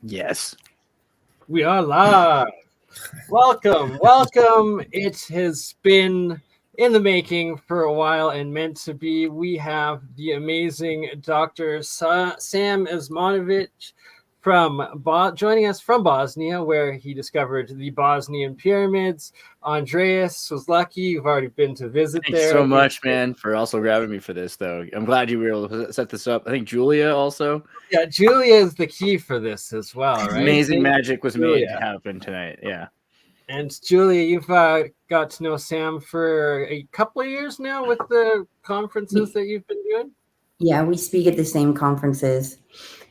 Yes. We are live. Welcome. It has been in the making for a while and meant to be. We have the amazing Dr. Sam Osmanagić joining us from Bosnia, where he discovered the Bosnian pyramids. Andreas was lucky. You've already been to visit Thanks there. so much, man, for also grabbing me for this, though. I'm glad you were able to set this up. I think Julia also. Yeah, Julia is the key for this as well, right? Amazing magic was made to happen tonight. Yeah. And Julia, you've got to know Sam for a couple of years now with the conferences that you've been doing. Yeah, we speak at the same conferences.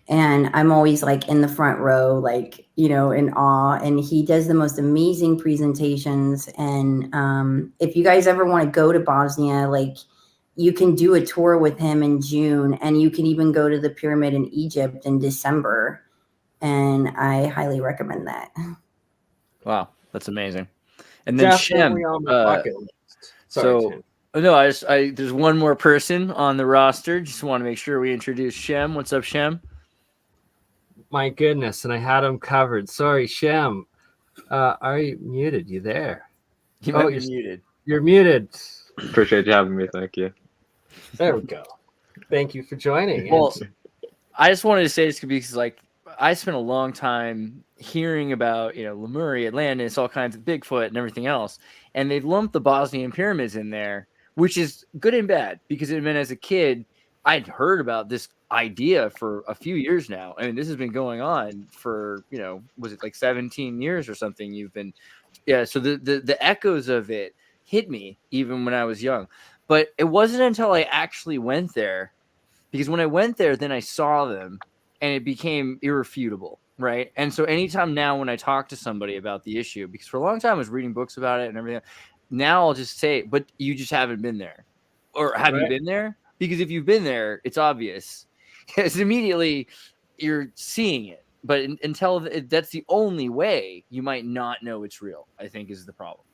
And I'm always like in the front row, like, you know, in awe. And he does the most amazing presentations. And if you guys ever want to go to Bosnia, like you can do a tour with him in June, and you can even go to the pyramid in Egypt in December. And I highly recommend that. Wow, that's amazing. And then Definitely Shem. on my bucket list. Sorry, no, there's one more person on the roster. Just want to make sure we introduce Shem. What's up, Shem? My goodness, and I had him covered. Sorry, Shem. Are you muted? You there? You're muted. You're muted. Appreciate you having me. Thank you. There we go. Thank you for joining. Well, I just wanted to say this because, like, I spent a long time hearing about, Lemuria, Atlantis, all kinds of Bigfoot and everything else, and they lumped the Bosnian pyramids in there, which is good and bad because it meant as a kid I'd heard about this idea for a few years now. I mean, this has been going on for, was it like 17 years or something? So the echoes of it hit me even when I was young, but it wasn't until I actually went there, because when I went there, then I saw them and it became irrefutable. Right. And so anytime now when I talk to somebody about the issue, because for a long time I was reading books about it and everything, now I'll just say, but you just haven't been there. Or have you been there? Because if you've been there, it's obvious. Because immediately you're seeing it. But until that's the only way you might not know it's real, I think, is the problem.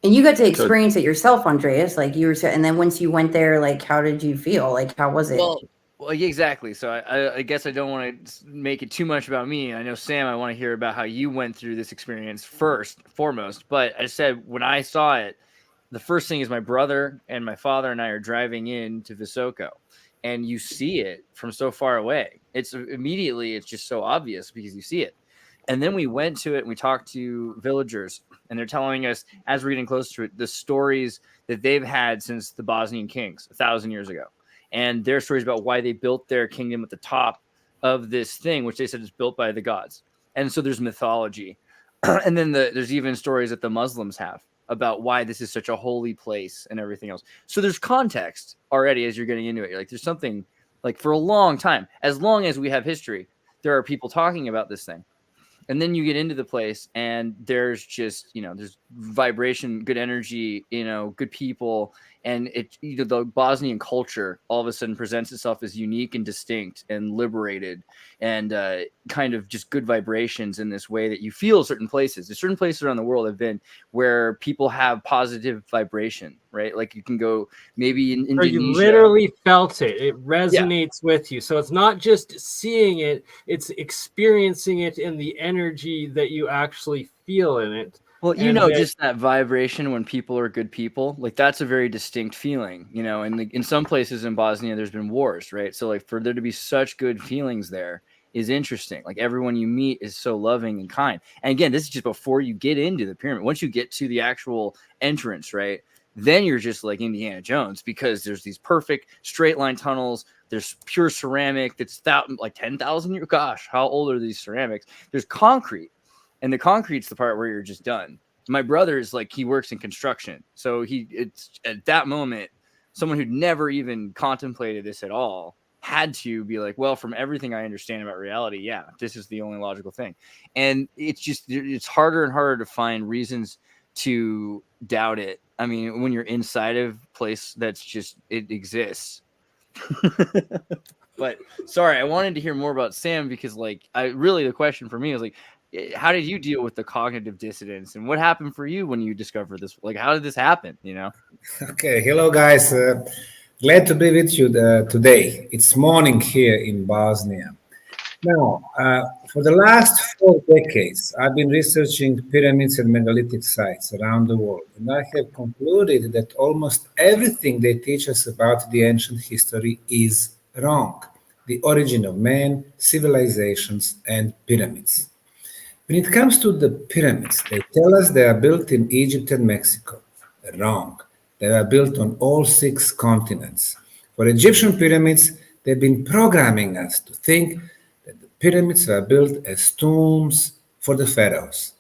And you got to experience it yourself, Andreas. Like you were saying, and then once you went there, like, how did you feel? Like, how was it? Well, exactly. So I guess I don't want to make it too much about me. I know, Sam, I want to hear about how you went through this experience foremost. But I said when I saw it, the first thing is my brother and my father and I are driving into Visoko, and you see it from so far away. It's just so obvious because you see it. And then we went to it and we talked to villagers, and they're telling us, as we're getting close to it, the stories that they've had since the Bosnian kings 1,000 years ago. And their stories about why they built their kingdom at the top of this thing, which they said is built by the gods. And so there's mythology. And then there's even stories that the Muslims have about why this is such a holy place and everything else. So there's context already as you're getting into it. You're like, there's something, like, for a long time, as long as we have history, there are people talking about this thing. And then you get into the place and there's just, there's vibration, good energy, good people. And the Bosnian culture all of a sudden presents itself as unique and distinct and liberated and kind of just good vibrations in this way that you feel certain places. There's certain places around the world have been where people have positive vibration, right? Like you can go maybe in Indonesia. You literally felt it. It resonates with you. So it's not just seeing it, it's experiencing it in the energy that you actually feel in it. Well, you And know, they- just that vibration when people are good people, like that's a very distinct feeling, you know. And in some places in Bosnia, there's been wars, right? So, like, for there to be such good feelings there is interesting. Like, everyone you meet is so loving and kind. And again, this is just before you get into the pyramid. Once you get to the actual entrance, right, then you're just like Indiana Jones, because there's these perfect straight line tunnels. There's pure ceramic that's like 10,000 years. Gosh, how old are these ceramics? There's concrete. And the concrete's the part where you're just done. My brother is like, he works in construction. So it's at that moment, someone who'd never even contemplated this at all had to be like, well, from everything I understand about reality, yeah, this is the only logical thing. And it's harder and harder to find reasons to doubt it. I mean, when you're inside of a place that's just, it exists. But sorry, I wanted to hear more about Sam, because like, the question for me is like, how did you deal with the cognitive dissonance, and what happened for you when you discovered this? Like, how did this happen? You know? Okay, hello guys. Glad to be with you today. It's morning here in Bosnia. Now, for the last 4 decades, I've been researching pyramids and megalithic sites around the world, and I have concluded that almost everything they teach us about the ancient history is wrong. The origin of man, civilizations, and pyramids. When it comes to the pyramids, they tell us they are built in Egypt and Mexico. Wrong. They are built on all 6 continents. For Egyptian pyramids, they've been programming us to think that the pyramids were built as tombs for the pharaohs.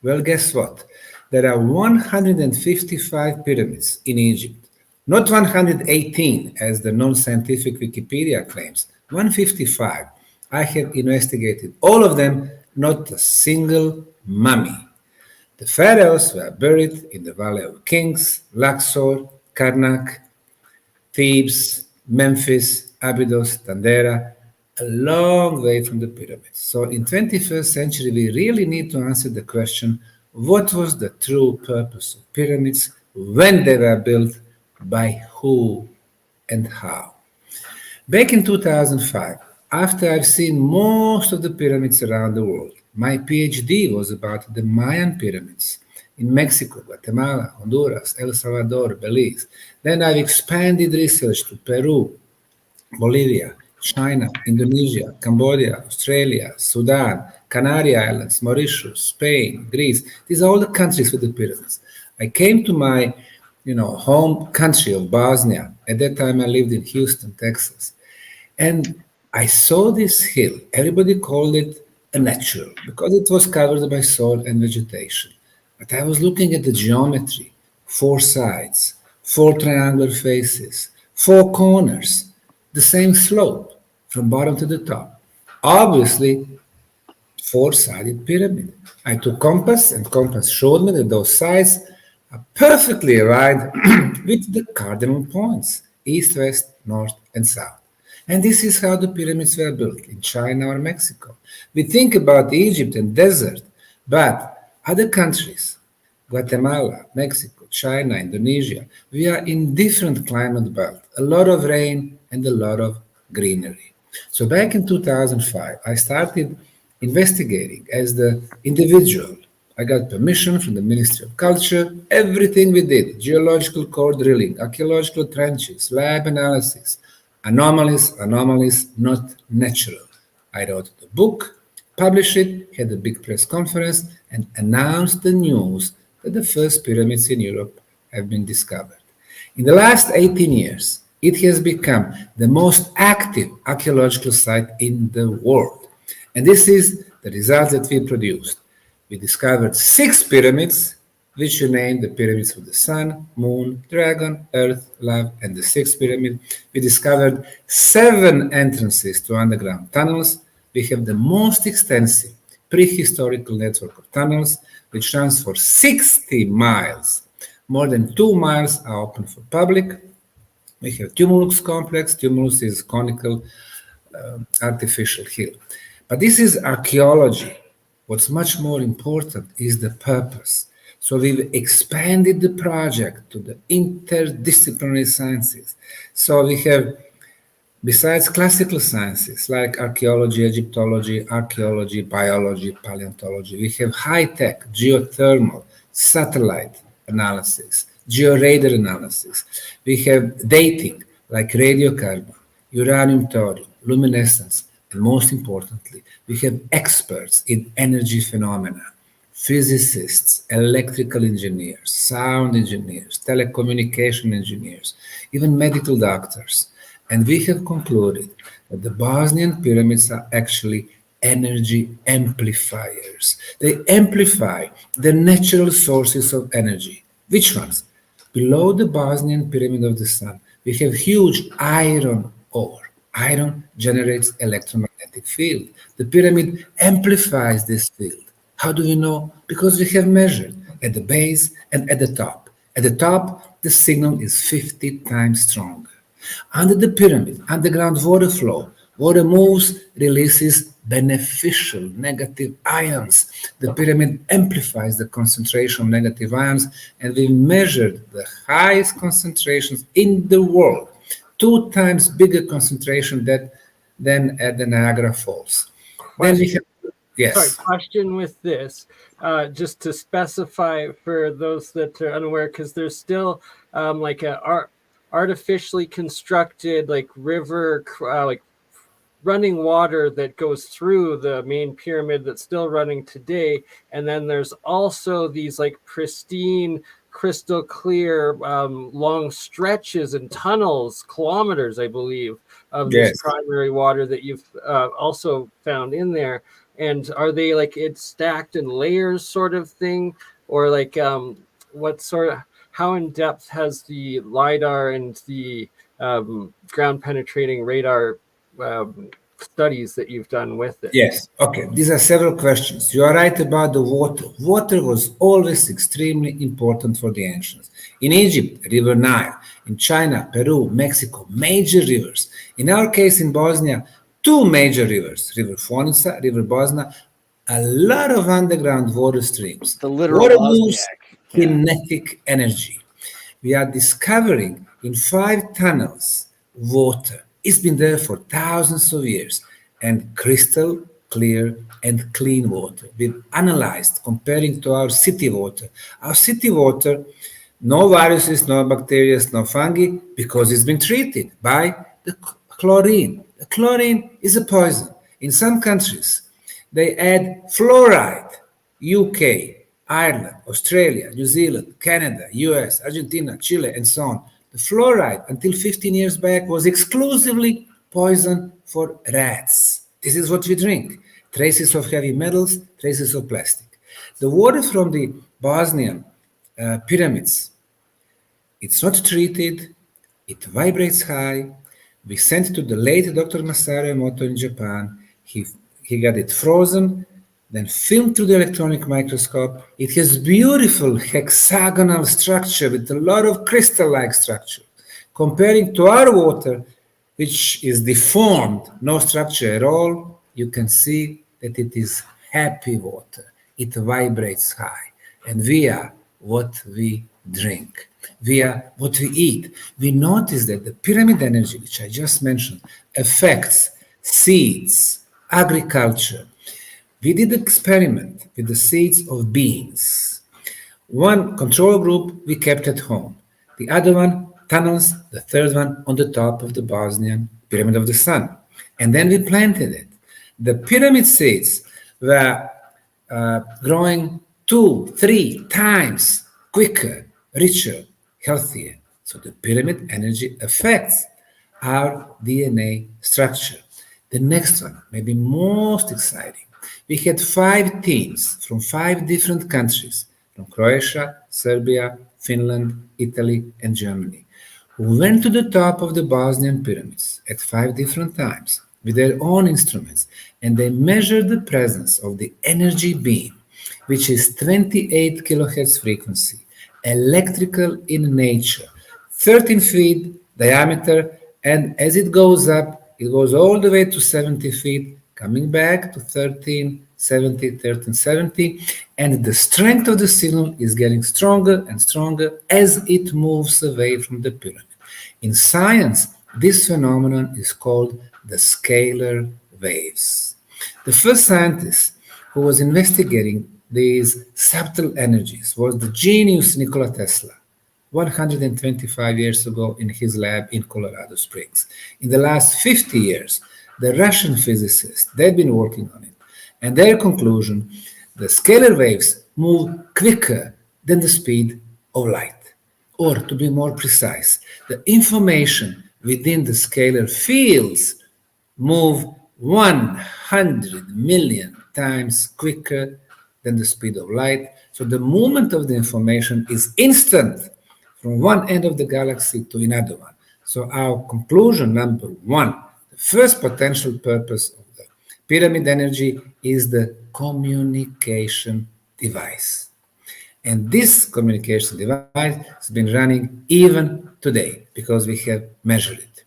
Well, guess what? There are 155 pyramids in Egypt. Not 118, as the non-scientific Wikipedia claims. 155. I have investigated all of them, not a single mummy. The pharaohs were buried in the Valley of Kings, Luxor, Karnak, Thebes, Memphis, Abydos, Tandera, a long way from the pyramids. So in 21st century, we really need to answer the question, what was the true purpose of pyramids, when they were built, by who and how? Back in 2005, after I've seen most of the pyramids around the world, my PhD was about the Mayan pyramids in Mexico, Guatemala, Honduras, El Salvador, Belize. Then I've expanded research to Peru, Bolivia, China, Indonesia, Cambodia, Australia, Sudan, Canary Islands, Mauritius, Spain, Greece. These are all the countries with the pyramids. I came to my home country of Bosnia. At that time, I lived in Houston, Texas. And I saw this hill. Everybody called it a natural because it was covered by soil and vegetation. But I was looking at the geometry, 4 sides, 4 triangular faces, 4 corners, the same slope from bottom to the top. Obviously, 4-sided pyramid. I took compass, and compass showed me that those sides are perfectly aligned with the cardinal points, east, west, north, and south. And this is how the pyramids were built in China or Mexico. We think about Egypt and desert, but other countries, Guatemala, Mexico, China, Indonesia, we are in different climate belt, a lot of rain and a lot of greenery. So back in 2005, I started investigating as the individual. I got permission from the Ministry of Culture, everything we did, geological core drilling, archaeological trenches, lab analysis, anomalies, not natural. I wrote the book, published it, had a big press conference, and announced the news that the first pyramids in Europe have been discovered. In the last 18 years, it has become the most active archaeological site in the world. And this is the result that we produced. We discovered 6 pyramids, which we named the pyramids of the sun, moon, dragon, earth, love, and the 6th pyramid. We discovered 7 entrances to underground tunnels. We have the most extensive prehistorical network of tunnels, which runs for 60 miles. More than 2 miles are open for public. We have Tumulus complex. Tumulus is conical artificial hill. But this is archaeology. What's much more important is the purpose. So we've expanded the project to the interdisciplinary sciences. So we have, besides classical sciences like archaeology, Egyptology, archaeology, biology, paleontology, we have high-tech, geothermal, satellite analysis, georadar analysis. We have dating like radiocarbon, uranium, thorium, luminescence, and most importantly, we have experts in energy phenomena, physicists, electrical engineers, sound engineers, telecommunication engineers, even medical doctors. And we have concluded that the Bosnian pyramids are actually energy amplifiers. They amplify the natural sources of energy. Which ones? Below the Bosnian Pyramid of the Sun, we have huge iron ore. Iron generates electromagnetic field. The pyramid amplifies this field. How do we know? Because we have measured at the base and at the top. At the top, the signal is 50 times stronger. Under the pyramid, underground water flow, water moves, releases beneficial negative ions. The pyramid amplifies the concentration of negative ions, and we measured the highest concentrations in the world, 2 times bigger concentration than at the Niagara Falls. Then we have, yes. Sorry, question with this, just to specify for those that are unaware, because there's still like a artificially constructed like river, like running water that goes through the main pyramid that's still running today, and then there's also these like pristine, crystal clear long stretches and tunnels, kilometers I believe, of this primary water that you've also found in there. And are they like it's stacked in layers sort of thing, or like what sort of, how in depth has the LiDAR and the ground penetrating radar studies that you've done with it? Yes, okay. These are several questions. You are right about the water. Water was always extremely important for the ancients. In Egypt, River Nile. In China, Peru, Mexico, major rivers. In our case in Bosnia, 2 major rivers, River Fonica, River Bosna, a lot of underground water streams. The literal water Bosniak. moves kinetic energy. We are discovering in 5 tunnels water. It's been there for thousands of years, and crystal clear and clean water. We've analyzed, comparing to our city water. Our city water, no viruses, no bacteria, no fungi, because it's been treated by the chlorine. The chlorine is a poison. In some countries, they add fluoride. UK, Ireland, Australia, New Zealand, Canada, US, Argentina, Chile, and so on. The fluoride, until 15 years back, was exclusively poison for rats. This is what we drink. Traces of heavy metals, traces of plastic. The water from the Bosnian pyramids, it's not treated, it vibrates high. We sent to the late Dr. Masaru Emoto in Japan. He got it frozen, then filmed through the electronic microscope. It has beautiful hexagonal structure with a lot of crystal-like structure. Comparing to our water, which is deformed, no structure at all, you can see that it is happy water. It vibrates high. And via what we drink, via what we eat, we notice that the pyramid energy, which I just mentioned, affects seeds, agriculture. We did an experiment with the seeds of beans. One control group we kept at home. The other one, tunnels, the third one on the top of the Bosnian Pyramid of the Sun. And then we planted it. The pyramid seeds were growing 2-3 times quicker, richer, healthier. So the pyramid energy affects our DNA structure. The next one, maybe most exciting. We had 5 teams from 5 different countries, from Croatia, Serbia, Finland, Italy, and Germany, who went to the top of the Bosnian pyramids at 5 different times with their own instruments, and they measured the presence of the energy beam, which is 28 kilohertz frequency, electrical in nature, 13 feet diameter, and as it goes up, it goes all the way to 70 feet, coming back to 1370, and the strength of the signal is getting stronger and stronger as it moves away from the pyramid. In science, this phenomenon is called the scalar waves. The first scientist who was investigating these subtle energies was the genius Nikola Tesla 125 years ago in his lab in Colorado Springs. In the last 50 years, the Russian physicists, they've been working on it. And their conclusion, the scalar waves move quicker than the speed of light. Or to be more precise, the information within the scalar fields move 100 million times quicker than the speed of light. So the movement of the information is instant from one end of the galaxy to another one. So our conclusion number one, the first potential purpose of the pyramid energy is the communication device. And this communication device has been running even today because we have measured it.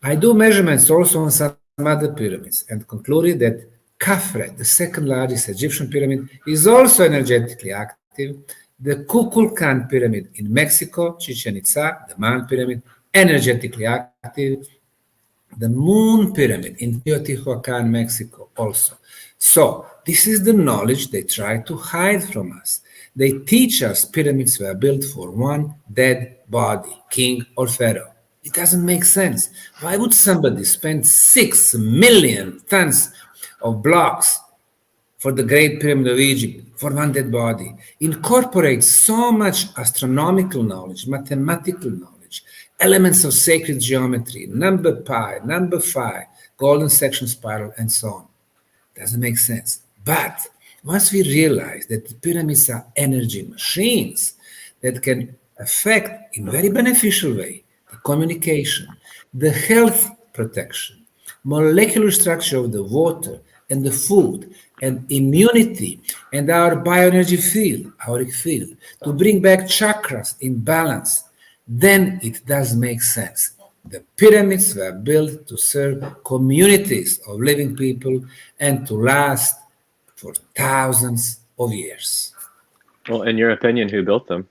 I do measurements also on some other pyramids and concluded that Khafre, the second largest Egyptian pyramid, is also energetically active. The Kukulkan pyramid in Mexico, Chichen Itza, the Mayan pyramid, energetically active. The Moon pyramid in Teotihuacan, Mexico, also. So this is the knowledge they try to hide from us. They teach us pyramids were built for one dead body, king or pharaoh. It doesn't make sense. Why would somebody spend 6 million tons of blocks for the Great Pyramid of Egypt, for one dead body? Incorporate so much astronomical knowledge, mathematical knowledge, elements of sacred geometry, number pi, number phi, golden section spiral, and so on. Doesn't make sense. But once we realize that the pyramids are energy machines that can affect in very beneficial way the communication, the health protection, molecular structure of the water and the food, and immunity, and our bioenergy field, auric field, to bring back chakras in balance, then it does make sense. The pyramids were built to serve communities of living people and to last for thousands of years. Well, in your opinion, who built them?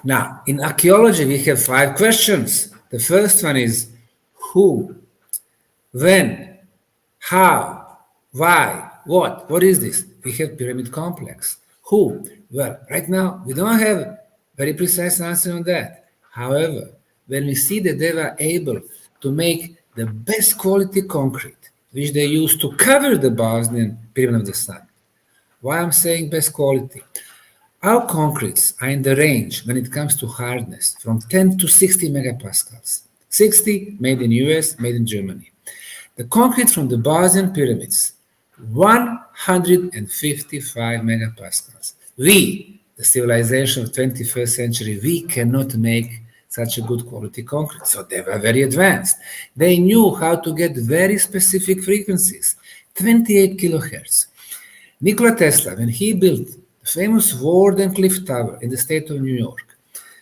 Now, in archaeology, we have 5 questions. The first one is who, when, how, why, what? What is this? We have pyramid complex. Who? Well, right now, we don't have a very precise answer on that. However, when we see that they were able to make the best quality concrete, which they used to cover the Bosnian Pyramid of the Sun. Why I'm saying best quality? Our concretes are in the range when it comes to hardness from 10 to 60 megapascals. 60 made in US, made in Germany. The concrete from the Bosnian pyramids, 155 megapascals. We, the civilization of 21st century, we cannot make such a good quality concrete. So they were very advanced. They knew how to get very specific frequencies, 28 kilohertz. Nikola Tesla, when he built the famous Warden Cliff Tower in the state of New York,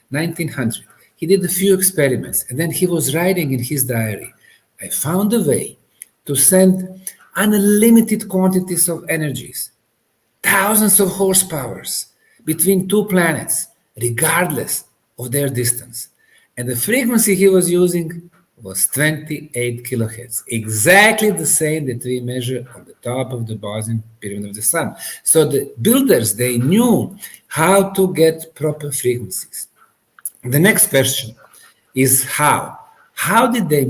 1900, he did a few experiments, and then he was writing in his diary, I found a way to send unlimited quantities of energies, thousands of horsepowers between 2 planets, regardless of their distance. And the frequency he was using was 28 kilohertz, exactly the same that we measure on the top of the Bosnian Pyramid of the Sun. So the builders, they knew how to get proper frequencies. The next question is how? How did they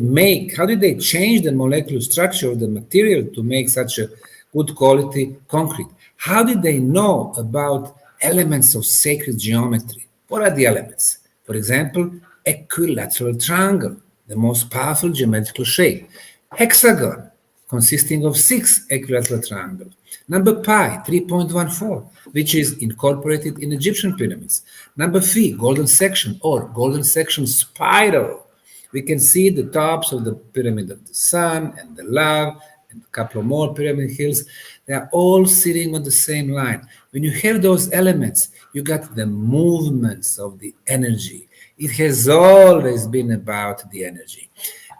change the molecular structure of the material to make such a good quality concrete? How did they know about elements of sacred geometry? What are the elements? For example, equilateral triangle, the most powerful geometrical shape. Hexagon, consisting of 6 equilateral triangles. Number pi, 3.14, which is incorporated in Egyptian pyramids. Number phi, golden section or golden section spiral. We can see the tops of the Pyramid of the Sun and the Love and a couple of more pyramid hills. They are all sitting on the same line. When you have those elements, you got the movements of the energy. It has always been about the energy.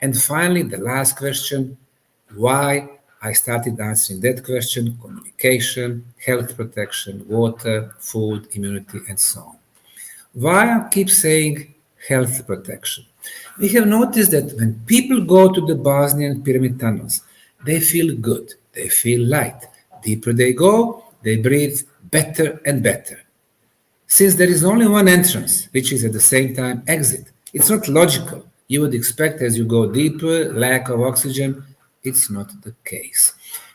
And finally, the last question, why I started answering that question, communication, health protection, water, food, immunity, and so on. Why I keep saying health protection? We have noticed that when people go to the Bosnian pyramid tunnels, they feel good, they feel light. Deeper they go, they breathe better and better. Since there is only one entrance, which is at the same time exit, it's not logical. You would expect as you go deeper, lack of oxygen. It's not the case.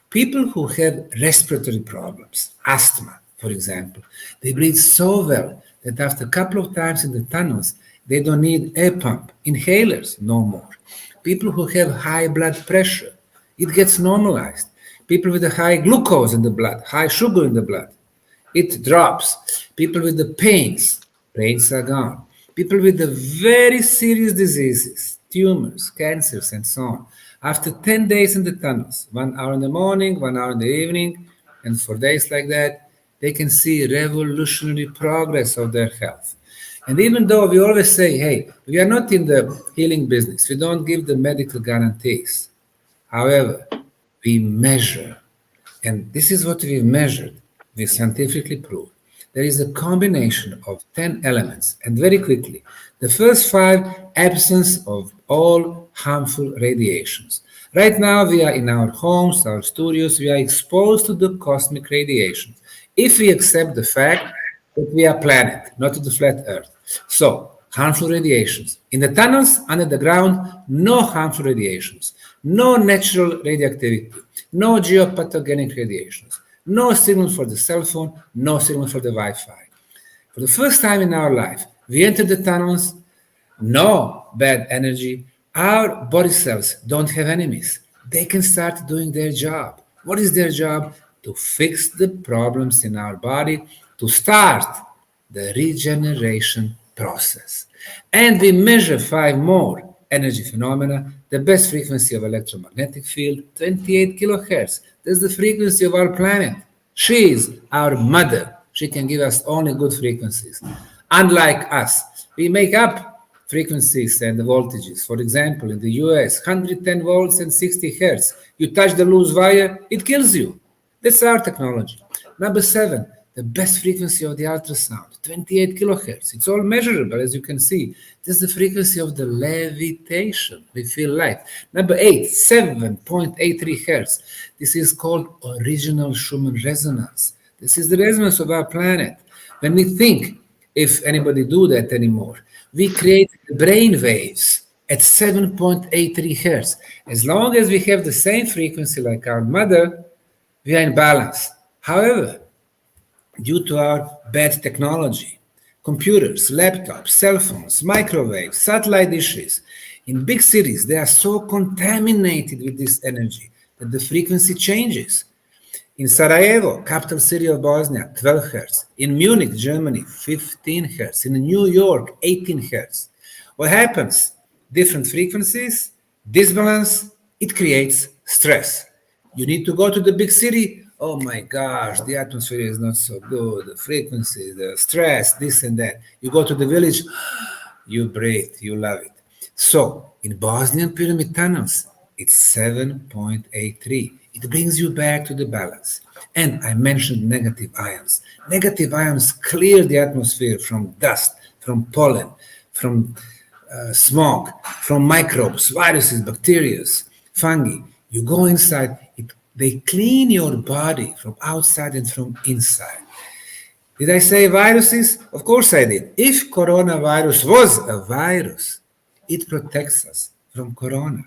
People who have respiratory problems, asthma, for example, they breathe so well that after a couple of times in the tunnels, they don't need air pump, inhalers no more. People who have high blood pressure, it gets normalized. People with a high glucose in the blood, high sugar in the blood, it drops. People with the pains are gone. People with the very serious diseases, tumors, cancers, and so on. After 10 days in the tunnels, 1 hour in the morning, 1 hour in the evening, and for days like that, they can see revolutionary progress of their health. And even though we always say, hey, we are not in the healing business, we don't give the medical guarantees. However, we measure, and this is what we measured, we scientifically proved. There is a combination of 10 elements, and very quickly, the first 5, absence of all harmful radiations. Right now, we are in our homes, our studios, we are exposed to the cosmic radiations. If we accept the fact that we are planet, not the flat Earth. So, harmful radiations. In the tunnels, under the ground, no harmful radiations, no natural radioactivity, no geopathogenic radiations, no signal for the cell phone, no signal for the Wi-Fi. For the first time in our life, we enter the tunnels, no bad energy. Our body cells don't have enemies. They can start doing their job. What is their job? To fix the problems in our body, to start the regeneration process. And we measure 5 more energy phenomena. The best frequency of electromagnetic field, 28 kilohertz. That's the frequency of our planet. She is our mother. She can give us only good frequencies. Unlike us, we make up frequencies and the voltages. For example, in the US, 110 volts and 60 hertz. You touch the loose wire, it kills you. That's our technology. Number 7, the best frequency of the ultrasound, 28 kilohertz. It's all measurable, as you can see. This is the frequency of the levitation. We feel light. Number 8, 7.83 hertz. This is called original Schumann resonance. This is the resonance of our planet. When we think, if anybody do that anymore, we create brain waves at 7.83 hertz. As long as we have the same frequency like our mother, we are in balance. However, due to our bad technology, computers, laptops, cell phones, microwaves, satellite dishes, in big cities, they are so contaminated with this energy that the frequency changes. In Sarajevo, capital city of Bosnia, 12 hertz. In Munich, Germany, 15 hertz. In New York, 18 hertz. What happens? Different frequencies, disbalance, it creates stress. You need to go to the big city. Oh my gosh, the atmosphere is not so good. The frequency, the stress, this and that. You go to the village, you breathe, you love it. So in Bosnian pyramid tunnels, it's 7.83. It brings you back to the balance. And I mentioned negative ions. Negative ions clear the atmosphere from dust, from pollen, from smog, from microbes, viruses, bacteria, fungi. You go inside, they clean your body from outside and from inside. Did I say viruses? Of course I did. If coronavirus was a virus, it protects us from corona.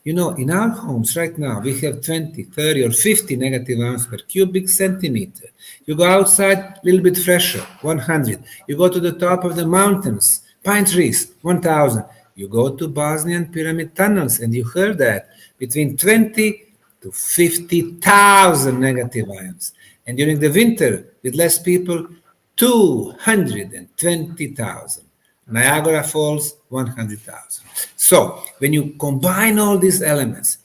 You know, in our homes right now, we have 20, 30, or 50 negative ions per cubic centimeter. You go outside, a little bit fresher, 100. You go to the top of the mountains, pine trees, 1,000. You go to Bosnian pyramid tunnels, and you heard that, between 20 to 50,000 negative ions. And during the winter, with less people, 220,000. Niagara Falls, 100,000. So, when you combine all these elements,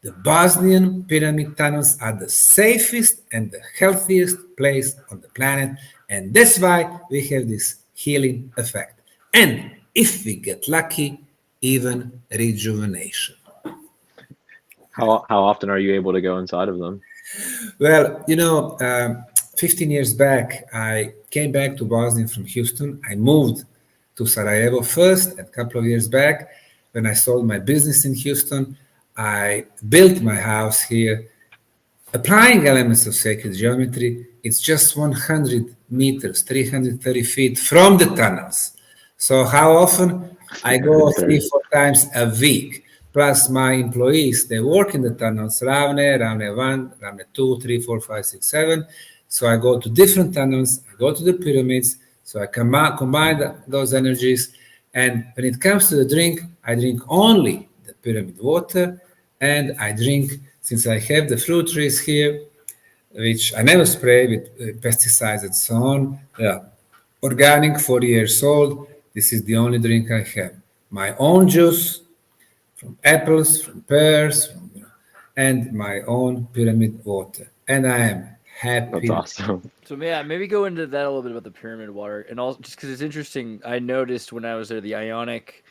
the Bosnian pyramid tunnels are the safest and the healthiest place on the planet, and that's why we have this healing effect. And if we get lucky, even rejuvenation. How often are you able to go inside of them? Well, 15 years back, I came back to Bosnia from Houston. I moved to Sarajevo first. A couple of years back, when I sold my business in Houston, I built my house here. Applying elements of sacred geometry, it's just 100 meters, 330 feet from the tunnels. So how often? I go 3-4 times a week. Plus my employees, they work in the tunnels, Ravne 1, Ravne 2, 3, 4, 5, 6, 7. So I go to different tunnels, I go to the pyramids, so I combine those energies. And when it comes to the drink, I drink only the pyramid water, and I drink, since I have the fruit trees here, which I never spray with pesticides and so on, organic, 40 years old, this is the only drink I have. My own juice, from apples, from pears, and my own pyramid water. And I am happy. That's awesome. So yeah, maybe go into that a little bit about the pyramid water, and also just because it's interesting. I noticed when I was there, the ionic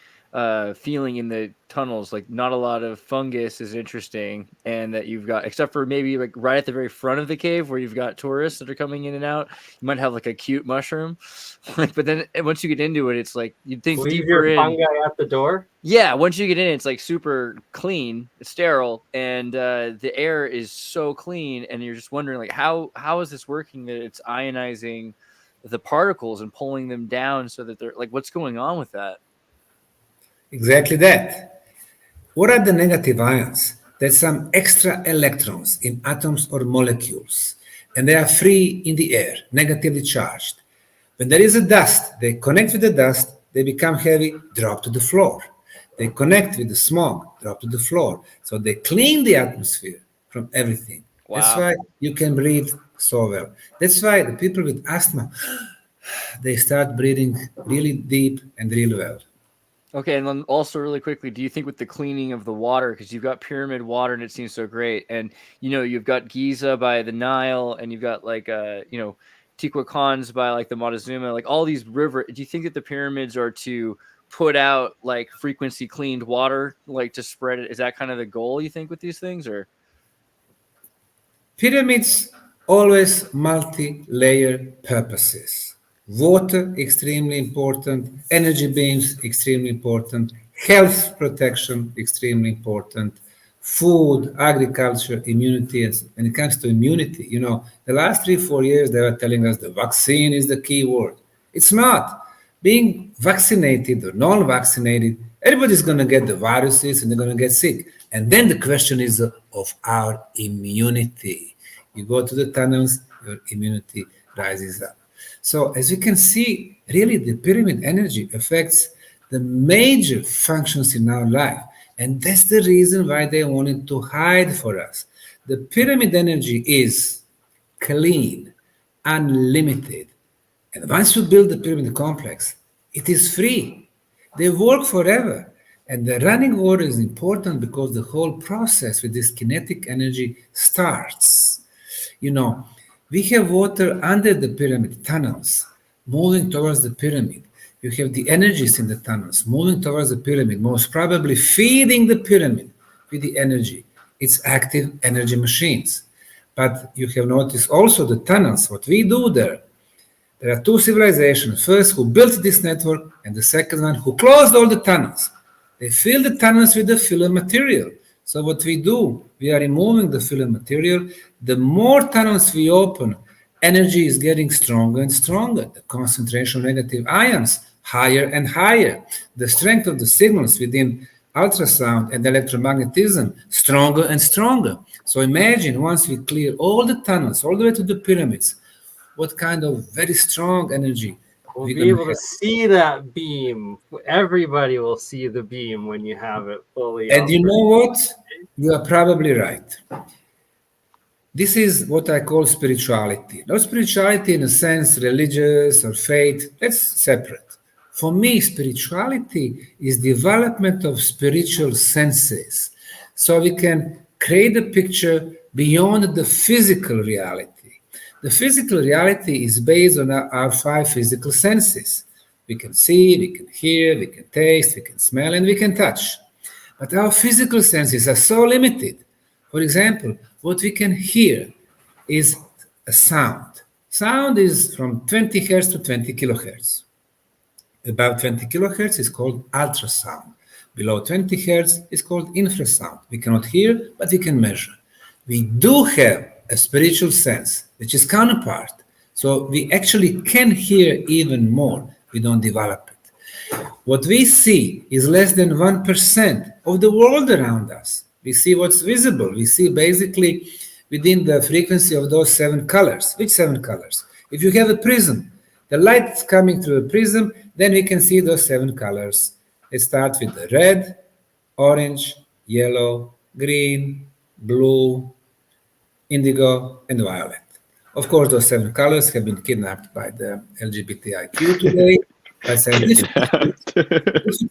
feeling in the tunnels, like not a lot of fungus is interesting, and that you've got, except for maybe like right at the very front of the cave where you've got tourists that are coming in and out, you might have like a cute mushroom, like, but then once you get into it, it's like you'd think Leave deeper your in. fungi at the door. Yeah, once you get in, it's like super clean, it's sterile, and the air is so clean, and you're just wondering like how is this working, that it's ionizing the particles and pulling them down so that they're like, what's going on with that? Exactly that. What are the negative ions? There's some extra electrons in atoms or molecules, and they are free in the air, negatively charged. When there is a dust, they connect with the dust, they become heavy, drop to the floor. They connect with the smog, drop to the floor. So they clean the atmosphere from everything. Wow. That's why you can breathe so well. That's why the people with asthma, they start breathing really deep and really well. Okay, and then also really quickly, do you think with the cleaning of the water, because you've got pyramid water and it seems so great, and you've got Giza by the Nile, and you've got like Teotihuacans by like the Montezuma, like all these rivers, do you think that the pyramids are to put out like frequency cleaned water, like to spread it? Is that kind of the goal, you think, with these things? Or pyramids always multi-layer purposes. Water, extremely important. Energy beams, extremely important. Health protection, extremely important. Food, agriculture, immunity. And when it comes to immunity, the last 3-4 years, they were telling us the vaccine is the key word. It's not. Being vaccinated or non-vaccinated, everybody's going to get the viruses and they're going to get sick. And then the question is of our immunity. You go to the tunnels, your immunity rises up. So as you can see, really the pyramid energy affects the major functions in our life. And that's the reason why they wanted to hide for us. The pyramid energy is clean, unlimited. And once you build the pyramid complex, it is free. They work forever. And the running water is important because the whole process with this kinetic energy starts. We have water under the pyramid tunnels moving towards the pyramid. You have the energies in the tunnels moving towards the pyramid, most probably feeding the pyramid with the energy. It's active energy machines. But you have noticed also the tunnels, what we do there. There are two civilizations. First, who built this network, and the second one, who closed all the tunnels. They fill the tunnels with the filler material. So what we do, we are removing the filler material. The more tunnels we open, energy is getting stronger and stronger. The concentration of negative ions, higher and higher. The strength of the signals within ultrasound and electromagnetism, stronger and stronger. So imagine once we clear all the tunnels, all the way to the pyramids, what kind of very strong energy we'll be able to see that beam. Everybody will see the beam when you have it fully. And you know what? You are probably right. This is what I call spirituality. Not spirituality in a sense, religious or faith. That's separate. For me, spirituality is development of spiritual senses. So we can create a picture beyond the physical reality. The physical reality is based on our 5 physical senses. We can see, we can hear, we can taste, we can smell, and we can touch. But our physical senses are so limited. For example, what we can hear is a sound. Sound is from 20 hertz to 20 kilohertz. Above 20 kilohertz is called ultrasound. Below 20 hertz is called infrasound. We cannot hear, but we can measure. we do have a spiritual sense, which is counterpart. So we actually can hear even more. We don't develop it. What we see is less than 1% of the world around us. We see what's visible. We see basically within the frequency of those 7 colors. Which 7 colors? If you have a prism, the light coming through a prism, then we can see those 7 colors. It starts with the red, orange, yellow, green, blue, indigo, and violet. Of course, those 7 colors have been kidnapped by the LGBTIQ today. But scientifically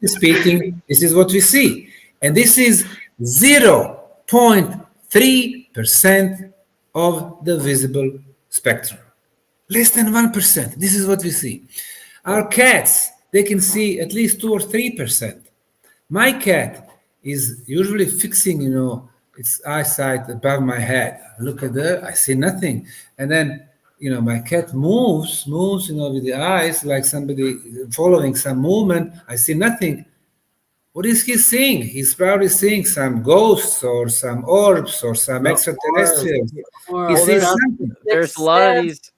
speaking, this is what we see. And this is 0.3% of the visible spectrum. Less than 1%. This is what we see. Our cats, they can see at least 2 or 3%. My cat is usually fixing, its eyesight above my head. I look at her, I see nothing. And then, my cat moves, with the eyes like somebody following some movement. I see nothing. What is he seeing? He's probably seeing some ghosts or some orbs or some extraterrestrials. He sees something. There's a lot of these.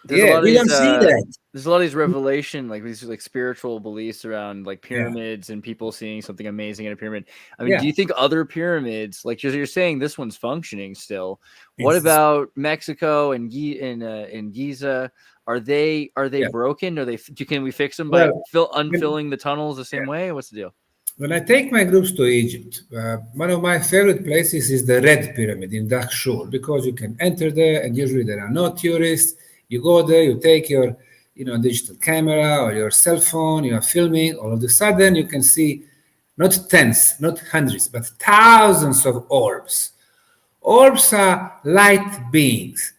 We don't see that. There's a lot of these revelation, like these like spiritual beliefs around like pyramids and people seeing something amazing in a pyramid. I mean, do you think other pyramids, like you're saying, this one's functioning still? What about Mexico and Giza? Are they broken? Can we fix them by unfilling the tunnels the same way? What's the deal? When I take my groups to Egypt, one of my favorite places is the Red Pyramid in Dahshur, because you can enter there and usually there are no tourists. You go there, you take your digital camera or your cell phone, you are filming. All of a sudden, you can see not tens, not hundreds, but thousands of orbs. Orbs are light beings.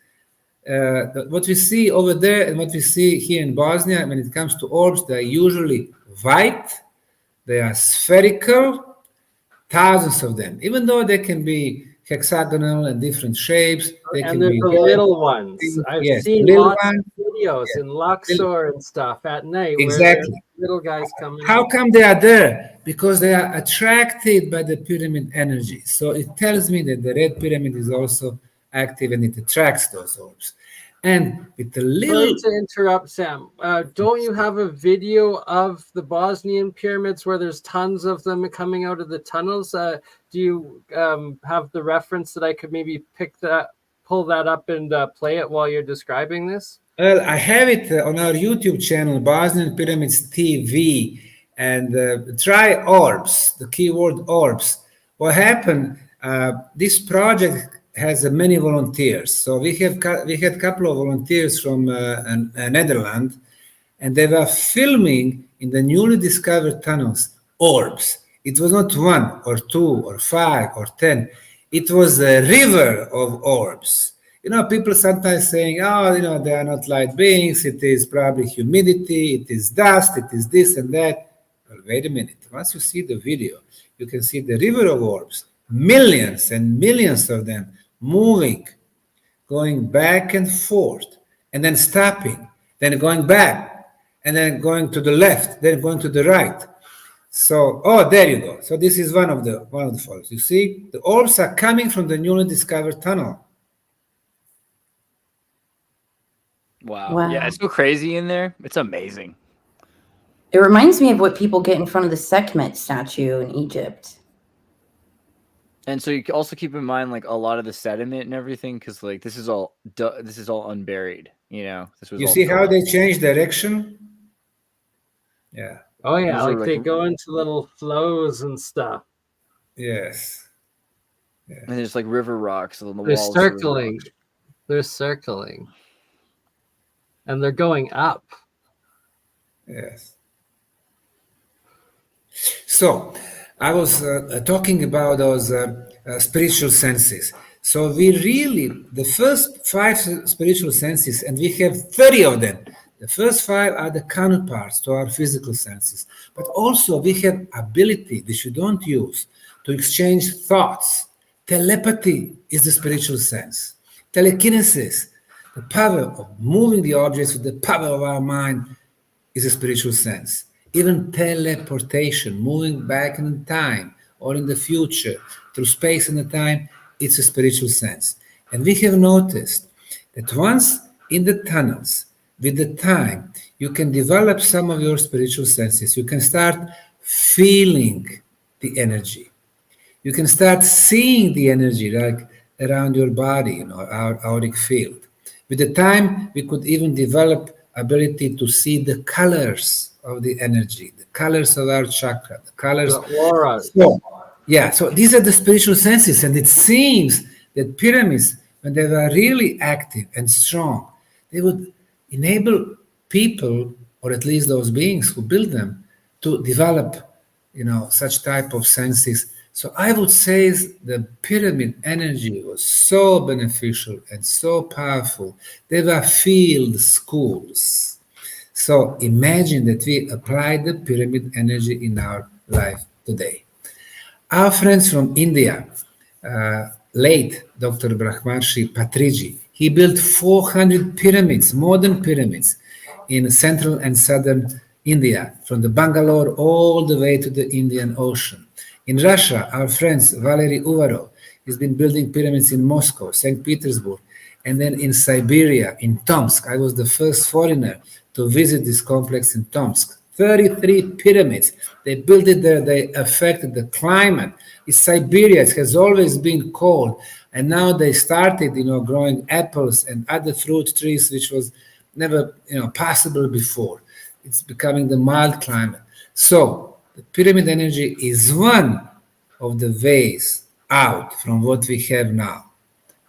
What we see over there and what we see here in Bosnia, when it comes to orbs, they are usually white, they are spherical, thousands of them, even though they can be hexagonal and different shapes. And there's the little ones. I've seen lots of videos in Luxor and stuff at night. Exactly. Where little guys come in. How come they are there? Because they are attracted by the pyramid energy. So it tells me that the Red Pyramid is also active and it attracts those orbs. And with the little... Sorry to interrupt, Sam. Don't you have a video of the Bosnian pyramids where there's tons of them coming out of the tunnels? Do you have the reference that I could maybe pull that up and play it while you're describing this? Well, I have it on our YouTube channel, Bosnian Pyramids TV, and try Orbs, the keyword Orbs. What happened, this project has many volunteers. So we had a couple of volunteers from Netherlands, and they were filming in the newly discovered tunnels orbs. It was not 1 or 2 or 5 or 10. It was a river of orbs. People sometimes saying, they are not light beings. It is probably humidity. It is dust. It is this and that. Well, wait a minute. Once you see the video, you can see the river of orbs, millions and millions of them moving, going back and forth, and then stopping, then going back, and then going to the left, then going to the right. So, there you go. So this is one of the photos. You see, the orbs are coming from the newly discovered tunnel. Wow. Yeah, it's so crazy in there. It's amazing. It reminds me of what people get in front of the Sekhmet statue in Egypt. And so you also keep in mind like a lot of the sediment and everything, because like this is all unburied. This was. You see how they change direction? Yeah. Oh yeah, like they go into little flows and stuff. Yes. Yeah. And there's like river rocks on the They're walls. Circling. They're circling. And they're going up. Yes. So I was talking about those spiritual senses. So the first 5 spiritual senses, and we have 30 of them. The first 5 are the counterparts to our physical senses. But also we have ability, which we don't use, to exchange thoughts. Telepathy is the spiritual sense. Telekinesis, the power of moving the objects with the power of our mind, is a spiritual sense. Even teleportation, moving back in time or in the future through space and time, it's a spiritual sense. And we have noticed that once in the tunnels, with the time, you can develop some of your spiritual senses. You can start feeling the energy. You can start seeing the energy like around your body, our auric field. With the time, we could even develop ability to see the colors of the energy, the colors of our chakra, the colors. The aura. So these are the spiritual senses, and it seems that pyramids, when they were really active and strong, they would enable people, or at least those beings who build them, to develop, such type of senses. So I would say the pyramid energy was so beneficial and so powerful. They were field schools. So imagine that we apply the pyramid energy in our life today. Our friends from India, late Dr. Brahmarshi Patriji, he built 400 pyramids, modern pyramids, in central and southern India, from the Bangalore all the way to the Indian Ocean. In Russia, our friends Valery Uvarov has been building pyramids in Moscow, St. Petersburg, and then in Siberia, in Tomsk. I was the first foreigner to visit this complex in Tomsk. 33 pyramids. They built it there. They affected the climate. It's Siberia. It has always been cold. And now they started, growing apples and other fruit trees, which was never, possible before. It's becoming the mild climate. So the pyramid energy is one of the ways out from what we have now.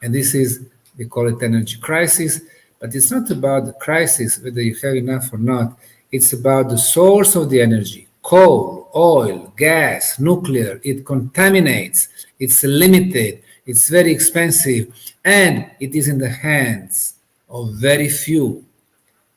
And this is, we call it energy crisis, but it's not about the crisis, whether you have enough or not. It's about the source of the energy, coal, oil, gas, nuclear. It contaminates, it's limited, it's very expensive, and it is in the hands of very few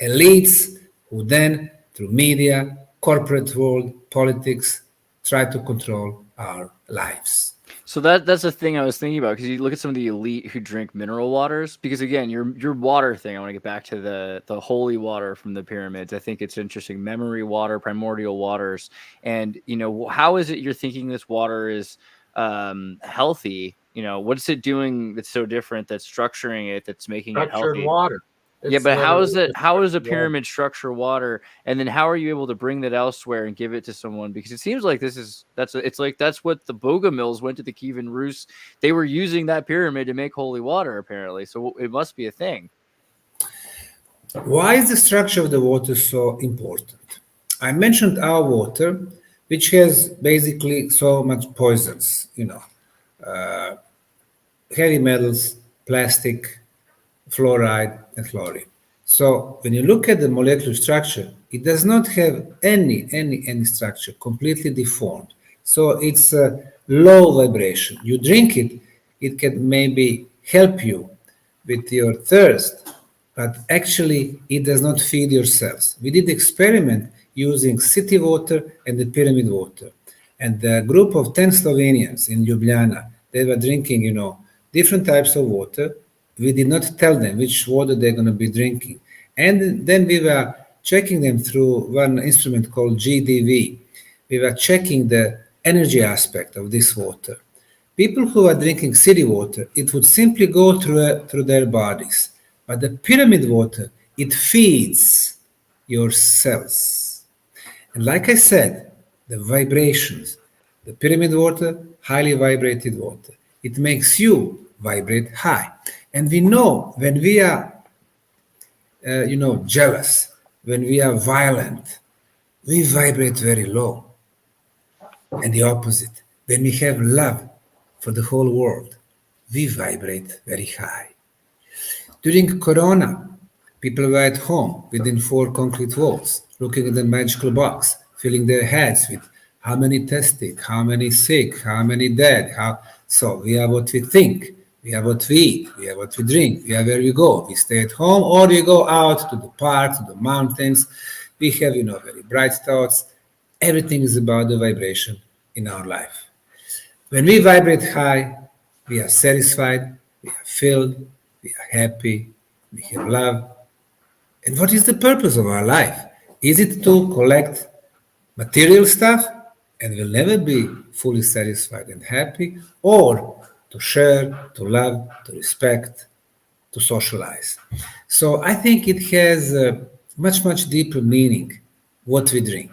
elites who then, through media, corporate world, politics, try to control our lives. So that's the thing I was thinking about, because you look at some of the elite who drink mineral waters, because again, your water thing, I want to get back to the holy water from the pyramids. I think it's interesting. Memory water, primordial waters. And, how is it you're thinking this water is healthy? What's it doing that's so different, that's structuring it, that's making it Structured healthy? water. Yeah, but how is a structured pyramid structure water, and then how are you able to bring that elsewhere and give it to someone? Because it seems like that's what the Bogomils went to the Kievan Rus. They were using that pyramid to make holy water, apparently. So it must be a thing. Why is the structure of the water so important? I mentioned our water, which has basically so much poisons, heavy metals, plastic, fluoride, and chlorine. So when you look at the molecular structure, it does not have any structure, completely deformed. So it's a low vibration. You drink it, it can maybe help you with your thirst, but actually it does not feed your cells. We did experiment using city water and the pyramid water. And the group of 10 Slovenians in Ljubljana, they were drinking, different types of water. We did not tell them which water they're going to be drinking. And then we were checking them through one instrument called GDV. We were checking the energy aspect of this water. People who are drinking city water, it would simply go through their bodies. But the pyramid water, it feeds your cells. And like I said, the vibrations, the pyramid water, highly vibrated water, it makes you vibrate high. And we know when we are, jealous, when we are violent, we vibrate very low. And the opposite, when we have love for the whole world, we vibrate very high. During Corona, people were at home within 4 concrete walls, looking at the magical box, filling their heads with how many tested, how many sick, how many dead. So we are what we think. We are what we eat, we are what we drink, we are where we go. We stay at home or we go out to the park, to the mountains. We have, very bright thoughts. Everything is about the vibration in our life. When we vibrate high, we are satisfied, we are filled, we are happy, we have love. And what is the purpose of our life? Is it to collect material stuff and we'll never be fully satisfied and happy, or to share, to love, to respect, to socialize. So I think it has a much, much deeper meaning what we drink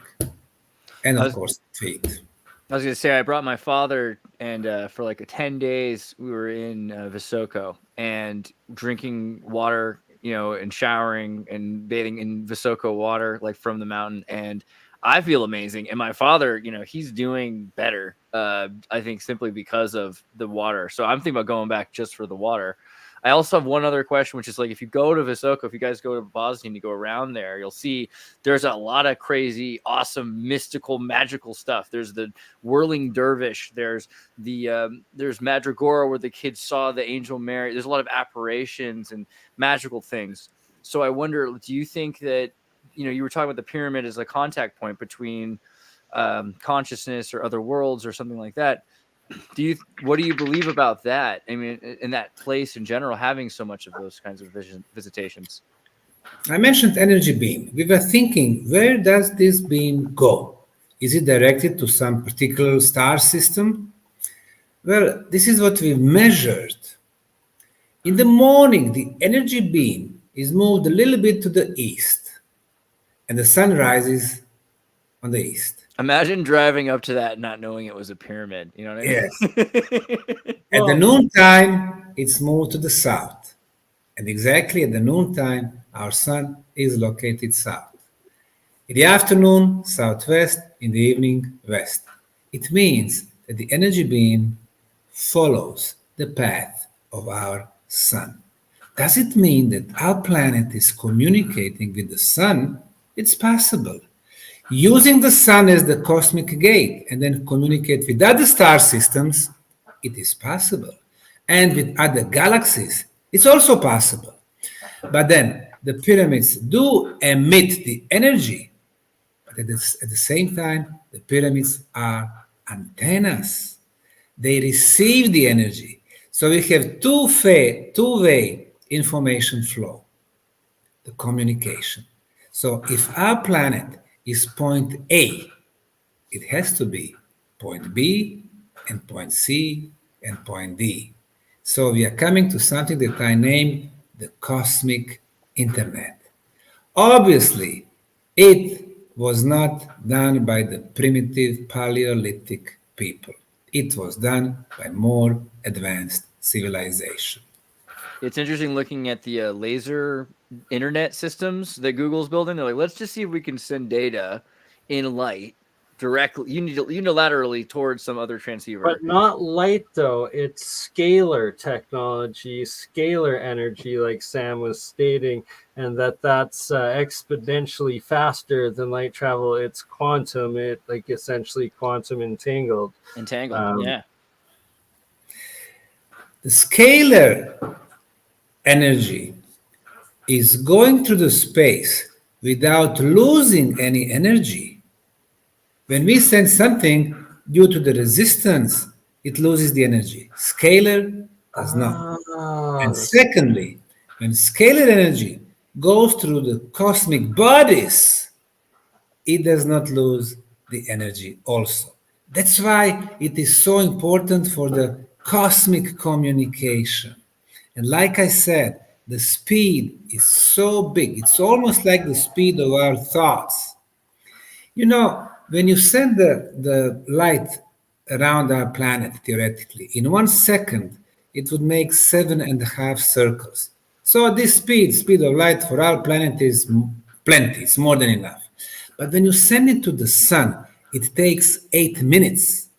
and, of course, what we eat. I was going to say, I brought my father, and for like 10 days, we were in Visoko and drinking water, and showering and bathing in Visoko water, like from the mountain. And I feel amazing. And my father, he's doing better, I think, simply because of the water. So I'm thinking about going back just for the water. I also have one other question, which is like, if you go to Visoko, if you guys go to Bosnia and you go around there, you'll see there's a lot of crazy, awesome, mystical, magical stuff. There's the whirling dervish. There's there's Madrigora where the kids saw the angel Mary. There's a lot of apparitions and magical things. So I wonder, do you think that, you were talking about the pyramid as a contact point between consciousness or other worlds or something like that? What do you believe about that? I mean, in that place in general, having so much of those kinds of visitations. I mentioned energy beam. We were thinking, where does this beam go? Is it directed to some particular star system? Well, this is what we measured. In the morning, the energy beam is moved a little bit to the east, and the sun rises on the east. Imagine driving up to that and not knowing it was a pyramid. You know what I mean? Yes. At the noontime, it's moved to the south. And exactly at the noontime, our sun is located south. In the afternoon, southwest. In the evening, west. It means that the energy beam follows the path of our sun. Does it mean that our planet is communicating with the sun? It's possible. Using the sun as the cosmic gate and then communicate with other star systems, it is possible. And with other galaxies, it's also possible. But then the pyramids do emit the energy, but at the same time, the pyramids are antennas. They receive the energy. So we have two-way information flow, the communication. So if our planet is point A, it has to be point B and point C and point D. So we are coming to something that I name the cosmic internet. Obviously, it was not done by the primitive Paleolithic people. It was done by more advanced civilization. It's interesting looking at the laser internet systems that Google's building. They're like, let's just see if we can send data in light directly, unilaterally towards some other transceiver. But not light, though. It's scalar technology, scalar energy, like Sam was stating, and that's exponentially faster than light travel. It's quantum. It essentially quantum entangled. Yeah. The scalar energy is going through the space without losing any energy. When we send something due to the resistance, it loses the energy. Scalar does not. And secondly, when scalar energy goes through the cosmic bodies, it does not lose the energy also. That's why it is so important for the cosmic communication. And like I said, the speed is so big. It's almost like the speed of our thoughts. When you send the light around our planet, theoretically, in 1 second, it would make 7.5 circles. So this speed of light for our planet is plenty. It's more than enough. But when you send it to the sun, it takes 8 minutes.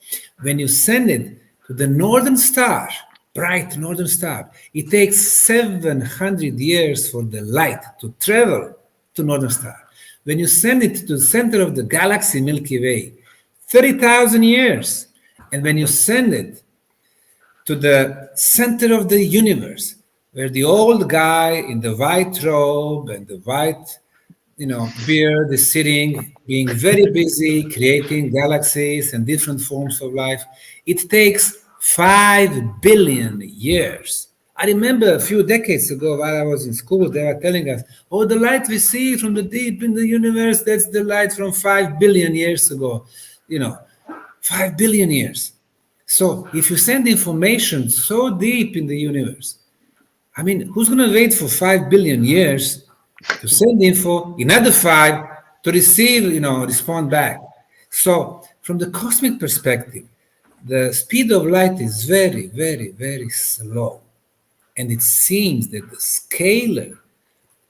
When you send it to the northern star, bright northern star, it takes 700 years for the light to travel to northern star. When you send it to the center of the galaxy Milky Way, 30,000 years. And when you send it to the center of the universe, where the old guy in the white robe and the white beard is sitting, being very busy creating galaxies and different forms of life, it takes 5 billion years. I remember a few decades ago while I was in school, they were telling us, the light we see from the deep in the universe, that's the light from 5 billion years ago. 5 billion years. So if you send information so deep in the universe, I mean, who's going to wait for 5 billion years to send info, another 5 to receive, respond back? So from the cosmic perspective, the speed of light is very, very, very slow. And it seems that the scalar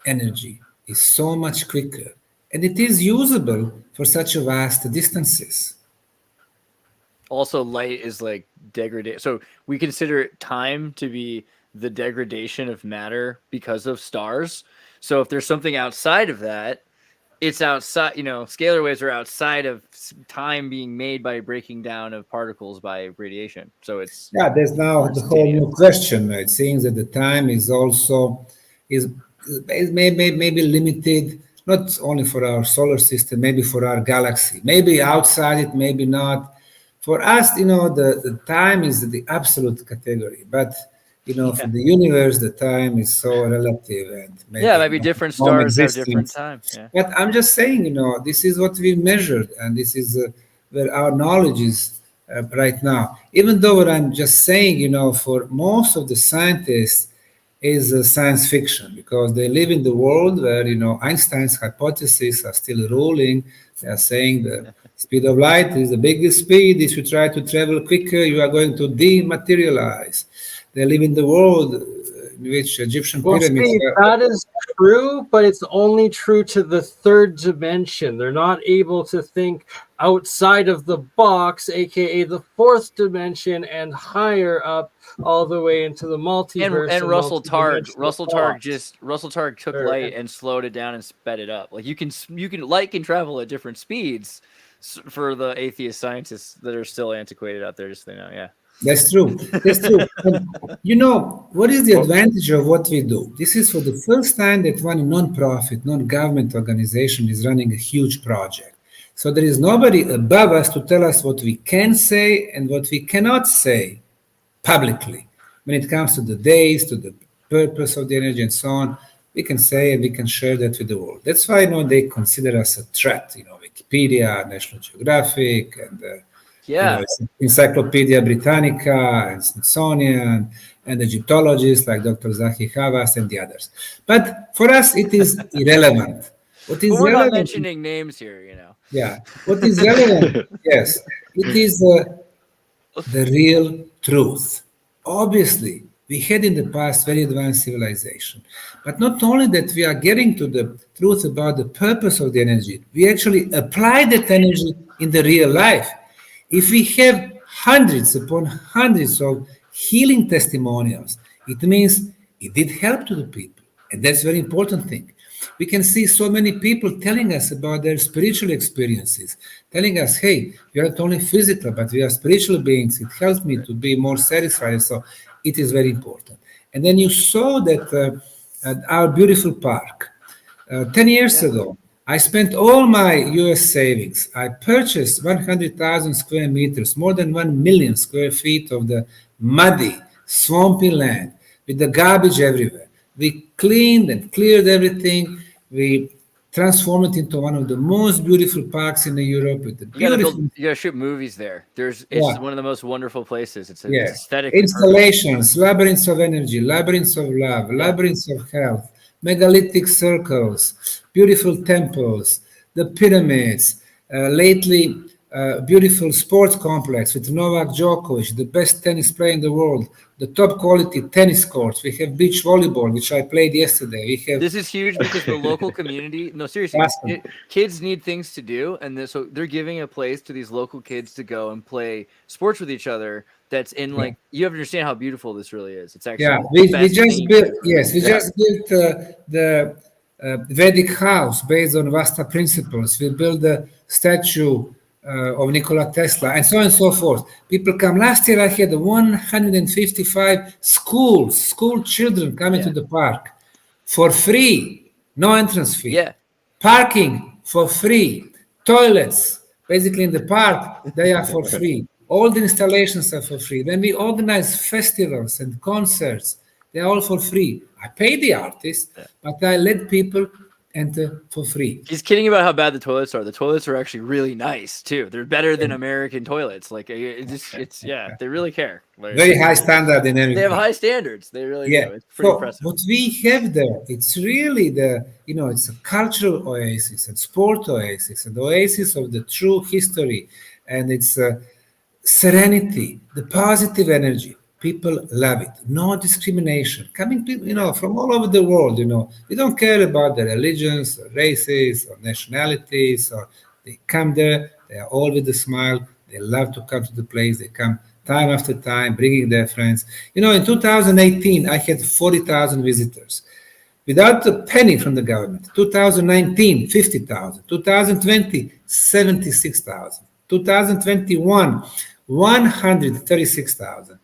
energy is so much quicker. And it is usable for such vast distances. Also, light is like degradation. So we consider time to be the degradation of matter because of stars. So if there's something outside of that, it's outside, scalar waves are outside of time being made by breaking down of particles by radiation. So it's there's now the whole new question. It seems that the time is also maybe limited, not only for our solar system, maybe for our galaxy, maybe outside it, maybe not. For us, the time is the absolute category, but for the universe, the time is so relative, and maybe different stars have different time. Yeah. But I'm just saying, this is what we measured, and this is where our knowledge is right now. Even though what I'm just saying, for most of the scientists, is science fiction, because they live in the world where Einstein's hypotheses are still ruling. They are saying the speed of light is the biggest speed. If you try to travel quicker, you are going to dematerialize. They live in the world in which Egyptian pyramids. That is true, but it's only true to the third dimension. They're not able to think outside of the box, aka the fourth dimension, and higher up, all the way into the multiverse. And Russell Targ took light and slowed it down and sped it up. Like light can travel at different speeds for the atheist scientists that are still antiquated out there. Just so they know, yeah. That's true. That's true. And what is the advantage of what we do? This is for the first time that one non-profit, non-government organization is running a huge project. So there is nobody above us to tell us what we can say and what we cannot say publicly. When it comes to the days, to the purpose of the energy and so on, we can say and we can share that with the world. That's why they consider us a threat. Wikipedia, National Geographic, and Encyclopedia Britannica, and Smithsonian, and Egyptologists like Dr. Zahi Hawass and the others. But for us, it is irrelevant. We're not mentioning names here, Yeah. What is relevant? Yes, it is the real truth. Obviously, we had in the past very advanced civilization. But not only that we are getting to the truth about the purpose of the energy, we actually apply that energy in the real life. If we have hundreds upon hundreds of healing testimonials, it means it did help to the people. And that's a very important thing. We can see so many people telling us about their spiritual experiences, telling us, hey, we are not only physical, but we are spiritual beings. It helps me to be more satisfied. So it is very important. And then you saw that at our beautiful park, 10 years ago, I spent all my US savings. I purchased 100,000 square meters, more than 1 million square feet of the muddy, swampy land with the garbage everywhere. We cleaned and cleared everything. We transformed it into one of the most beautiful parks in Europe. With the beautiful, you gotta shoot movies there. It's one of the most wonderful places. It's aesthetic. Installations, labyrinths of energy, labyrinths of love, labyrinths of health, megalithic circles, beautiful temples, the pyramids. Lately, beautiful sports complex with Novak Djokovic, the best tennis player in the world, the top quality tennis courts. We have beach volleyball, which I played yesterday. This is huge because the local community, no, seriously, kids need things to do. And so they're giving a place to these local kids to go and play sports with each other. That's in you have to understand how beautiful this really is. It's actually we just built the Vedic house based on Vasta principles. We built the statue of Nikola Tesla, and so on and so forth. People come. Last year I had 155 school children coming to the park for free, no entrance fee. Yeah. Parking for free. Toilets, basically in the park, they are for free. All the installations are for free. Then we organize festivals and concerts. They're all for free. I pay the artist, but I let people enter for free. He's kidding about how bad the toilets are. The toilets are actually really nice too. They're better than American toilets. Like they really care. Like, Very high standard in everything. they have high standards. They really Yeah. do. It's pretty So impressive. what we have there, it's really it's a cultural oasis and sport oasis, an oasis of the true history, and it's serenity, the positive energy. People love it. No discrimination. Coming people, from all over the world, we don't care about their religions, or races, or nationalities, or they come there, they are all with a smile, they love to come to the place, they come time after time, bringing their friends. In 2018, I had 40,000 visitors without a penny from the government. 2019, 50,000. 2020, 76,000. 2021, 136,000.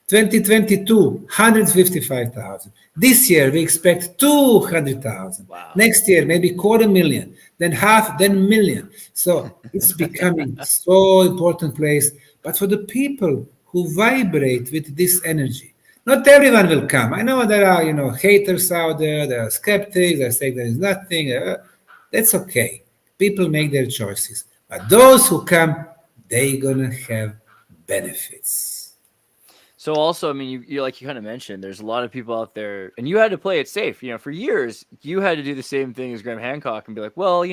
2022, 155,000. This year, we expect 200,000. Wow. Next year, maybe 250,000, then half, then million. So it's becoming so important place. But for the people who vibrate with this energy, not everyone will come. I know there are, haters out there. There are skeptics. They say there is nothing. That's okay. People make their choices. But those who come, they're gonna have benefits. So also, I mean, you like you kind of mentioned, there's a lot of people out there, and you had to play it safe. For years, you had to do the same thing as Graham Hancock and be like, well,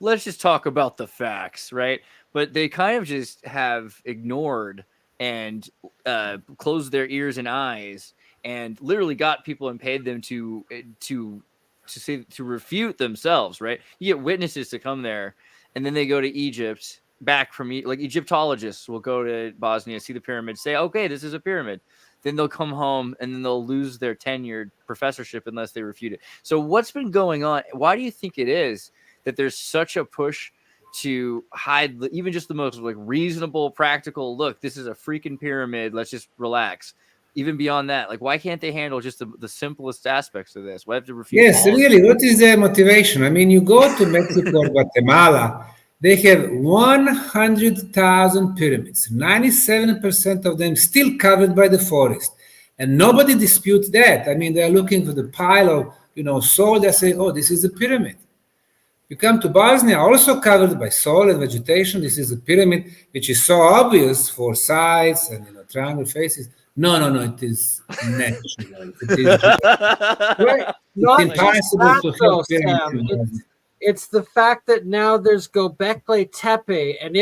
let's just talk about the facts, right? But they kind of just have ignored and closed their ears and eyes, and literally got people and paid them to refute themselves, right? You get witnesses to come there, and then they go to Egypt. Back from like Egyptologists will go to Bosnia, see the pyramid, say, okay, this is a pyramid. Then they'll come home and then they'll lose their tenured professorship unless they refute it. So what's been going on? Why do you think it is that there's such a push to hide even just the most like reasonable, practical look? This is a freaking pyramid. Let's just relax. Even beyond that, like why can't they handle just the simplest aspects of this? Why have to refute? Yes, really. What is their motivation? I mean, you go to Mexico or Guatemala. They have 100,000 pyramids, 97% of them still covered by the forest. And nobody disputes that. I mean, they're looking for the pile of, soil. They say, oh, this is a pyramid. You come to Bosnia, also covered by soil and vegetation. This is a pyramid, which is so obvious for sides and, triangle faces. No, it is natural. It is Right. it's impossible to have pyramids in Bosnia. It's the fact that now there's Göbekli Tepe, and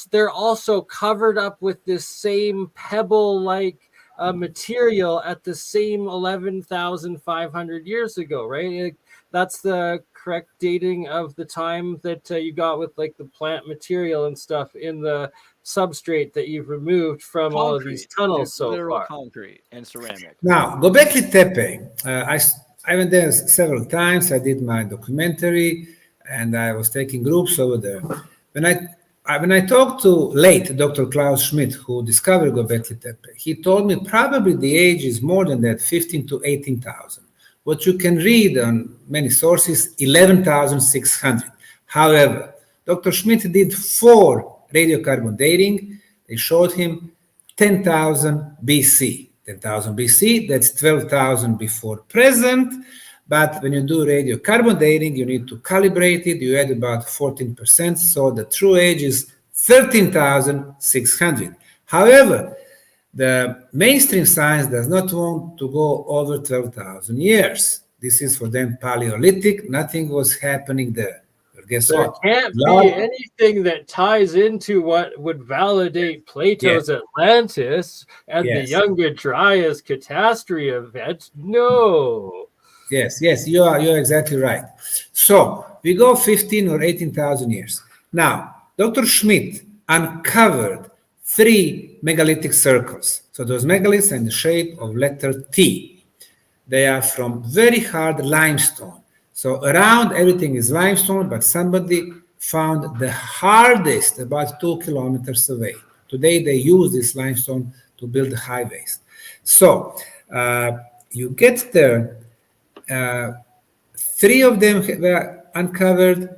they're also covered up with this same pebble-like material at the same 11,500 years ago, right? That's the correct dating of the time that you got with like the plant material and stuff in the substrate that you've removed from concrete. All of these tunnels so far. Concrete and ceramic. Now, Göbekli Tepe, I went there several times. I did my documentary, and I was taking groups over there. When I talked to late Dr. Klaus Schmidt, who discovered Göbekli Tepe, he told me probably the age is more than that, 15 to 18,000. What you can read on many sources, 11,600. However, Dr. Schmidt did 4 radiocarbon dating. They showed him 10,000 BC. 10,000 BC, that's 12,000 before present. But when you do radiocarbon dating, you need to calibrate it. You add about 14%. So the true age is 13,600. However, the mainstream science does not want to go over 12,000 years. This is for them Paleolithic. Nothing was happening there. But guess what? There can't be anything that ties into what would validate Plato's Atlantis and the Younger Dryas catastrophe event. No. Yes, you are exactly right. So we go 15 or 18,000 years. Now, Dr. Schmidt uncovered 3 megalithic circles. So those megaliths are in the shape of letter T. They are from very hard limestone. So around everything is limestone, but somebody found the hardest about 2 kilometers away. Today they use this limestone to build the highways. So you get there. 3 of them were uncovered.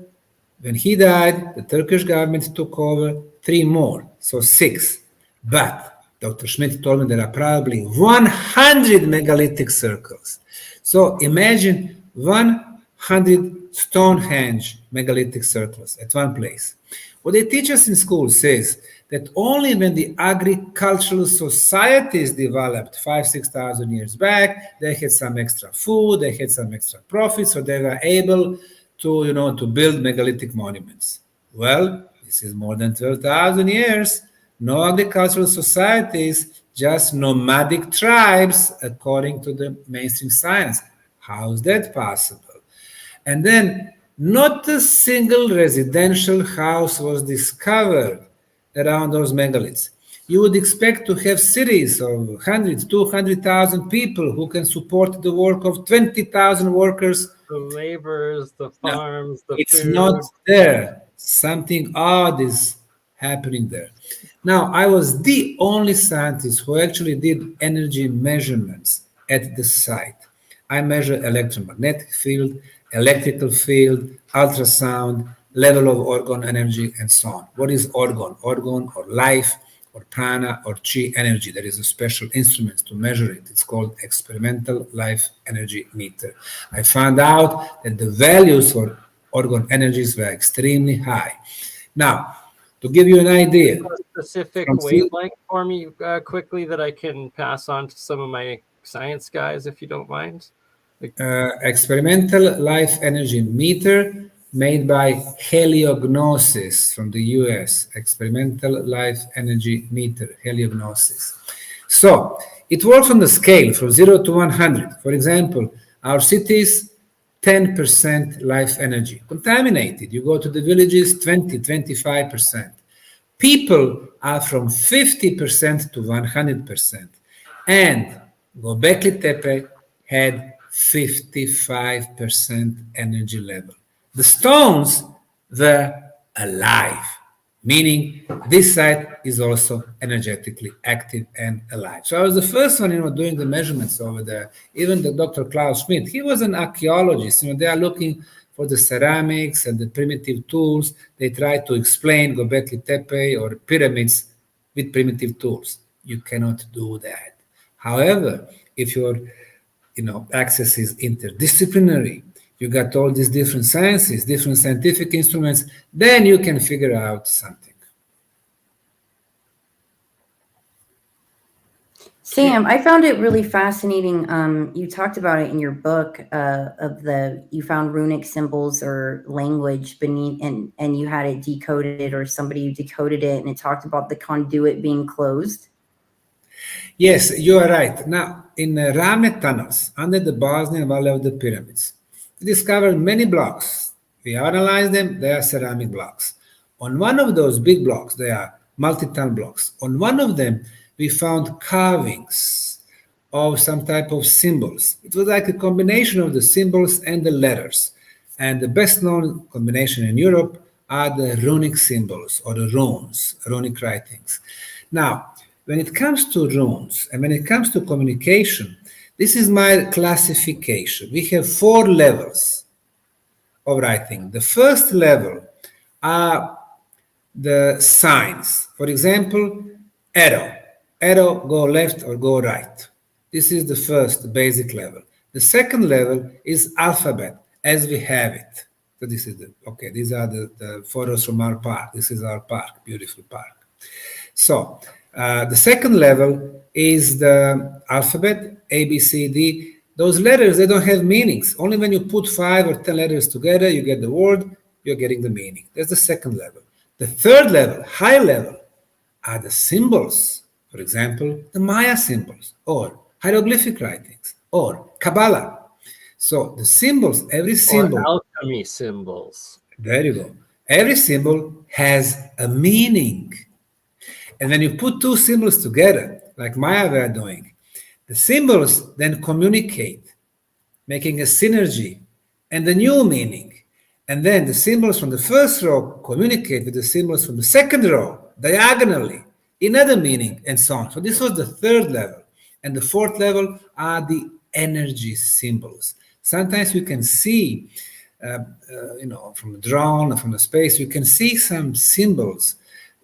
When he died, the Turkish government took over 3 more, so 6. But Dr. Schmidt told me there are probably 100 megalithic circles. So imagine 100 Stonehenge megalithic circles at one place. What they teach us in school says that only when the agricultural societies developed 5,000-6,000 years back, they had some extra food, they had some extra profits, so they were able to build megalithic monuments. Well, this is more than 12,000 years. No agricultural societies, just nomadic tribes, according to the mainstream science. How is that possible? And then not a single residential house was discovered around those megaliths. You would expect to have cities of 100, 200,000 people who can support the work of 20,000 workers. The laborers, the farms, the it's food. not there. Something odd is happening there. Now, I was the only scientist who actually did energy measurements at the site. I measure electromagnetic field, electrical field, ultrasound, level of organ energy, and so on. What is organ? Organ or life or prana or chi energy. There is a special instrument to measure it. It's called experimental life energy meter. I found out that the values for organ energies were extremely high. Now, to give you an idea, a specific wavelength for me quickly that I can pass on to some of my science guys, if you don't mind. Experimental life energy meter made by Heliognosis from the US. Experimental life energy meter, Heliognosis. So it works on the scale from 0 to 100. For example, our cities, 10% life energy. Contaminated. You go to the villages, 20, 25%. People are from 50% to 100%. And Göbekli Tepe had 55% energy level. The stones were alive, meaning this site is also energetically active and alive. So I was the first one, doing the measurements over there. Even the Dr. Klaus Schmidt, he was an archaeologist. They are looking for the ceramics and the primitive tools. They try to explain Göbekli Tepe or pyramids with primitive tools. You cannot do that. However, if your access is interdisciplinary, you got all these different sciences, different scientific instruments, then you can figure out something. Sam, I found it really fascinating. You talked about it in your book you found runic symbols or language beneath, and you had it decoded, or somebody decoded it, and it talked about the conduit being closed. Yes, you are right. Now, in Rame tunnels under the Bosnian Valley of the Pyramids, we discovered many blocks. We analyzed them, they are ceramic blocks. On one of those big blocks, they are multi-ton blocks. On one of them, we found carvings of some type of symbols. It was like a combination of the symbols and the letters. And the best known combination in Europe are the runic symbols or the runes, runic writings. Now, when it comes to runes and when it comes to communication, this is my classification. We have 4 levels of writing. The first level are the signs. For example, arrow. Arrow, go left or go right. This is the first basic level. The second level is alphabet, as we have it. So this is these are the photos from our park. This is our park, beautiful park. So the second level is the alphabet, A, B, C, D. Those letters, they don't have meanings. Only when you put 5 or 10 letters together, you get the word, you're getting the meaning. That's the second level. The third level, high level, are the symbols. For example, the Maya symbols, or hieroglyphic writings, or Kabbalah. So the symbols, every symbol. Or alchemy symbols. There you go. Every symbol has a meaning. And when you put 2 symbols together, like Maya were doing, the symbols then communicate, making a synergy and a new meaning. And then the symbols from the first row communicate with the symbols from the second row, diagonally, another meaning, and so on. So this was the third level. And the fourth level are the energy symbols. Sometimes you can see, from the drone or from the space, you can see some symbols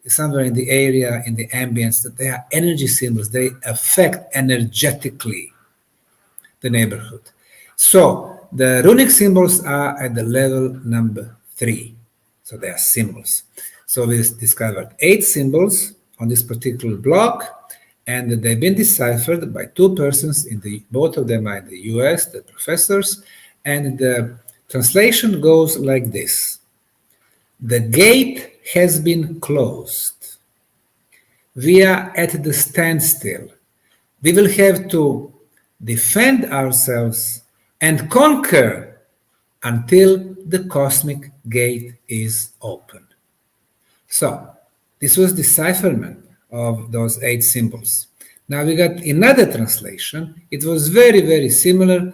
somewhere in the area, in the ambience, that they are energy symbols. They affect energetically the neighborhood. So the runic symbols are at the level number 3. So they are symbols. So we discovered 8 symbols on this particular block, and they've been deciphered by 2 persons both of them are in the US, the professors, and the translation goes like this. The gate has been closed. We are at the standstill. We will have to defend ourselves and conquer until the cosmic gate is opened. So this was decipherment of those 8 symbols. Now we got another translation. It was very, very similar,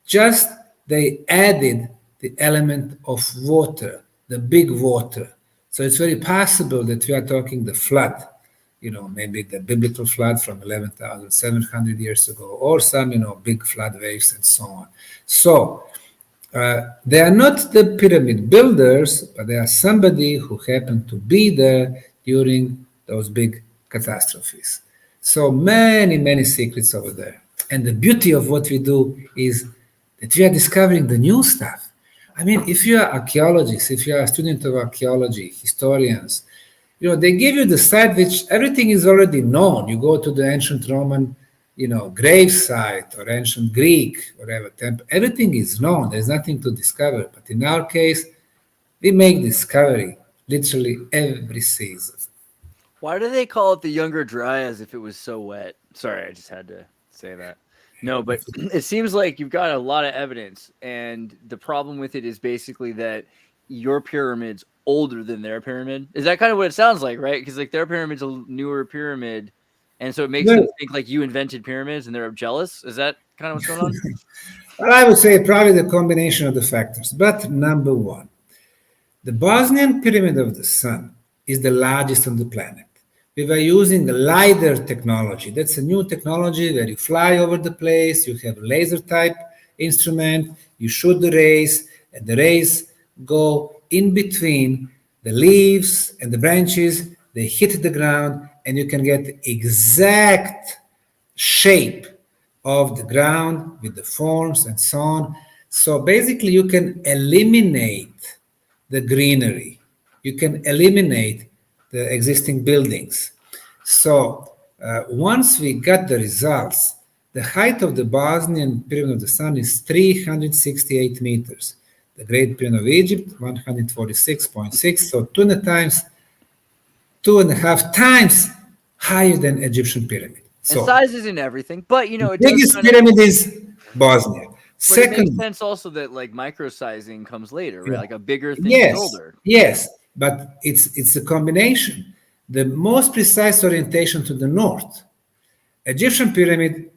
just they added the element of water, the big water. So it's very possible that we are talking the flood, maybe the biblical flood from 11,700 years ago, or some, big flood waves and so on. So they are not the pyramid builders, but they are somebody who happened to be there during those big catastrophes. So many, many secrets over there. And the beauty of what we do is that we are discovering the new stuff. I mean, if you are archaeologists, if you are a student of archaeology, historians, they give you the site which everything is already known. You go to the ancient Roman, grave site or ancient Greek, whatever temple, everything is known. There's nothing to discover. But in our case, we make discovery literally every season. Why do they call it the Younger Dryas if it was so wet? Sorry, I just had to say that. No, but it seems like you've got a lot of evidence, and the problem with it is basically that your pyramid's older than their pyramid. Is that kind of what it sounds like, right? Because like their pyramid's a newer pyramid, and so it makes them think like you invented pyramids and they're jealous. Is that kind of what's going on? Well, I would say probably the combination of the factors. But number one, the Bosnian Pyramid of the Sun is the largest on the planet. We were using a LiDAR technology. That's a new technology where you fly over the place, you have a laser type instrument, you shoot the rays, and the rays go in between the leaves and the branches, they hit the ground, and you can get the exact shape of the ground with the forms and so on. So basically you can eliminate the greenery. You can eliminate the existing buildings. So once we got the results, the height of the Bosnian Pyramid of the Sun is 368 meters. The Great Pyramid of Egypt, 146.6, so 2.5 times higher than Egyptian pyramid. So and size isn't everything, but it the biggest pyramid is Bosnia. But it makes sense also that like micro-sizing comes later, right? Like a bigger thing is older. Yes, but it's a combination. The most precise orientation to the north. Egyptian pyramid,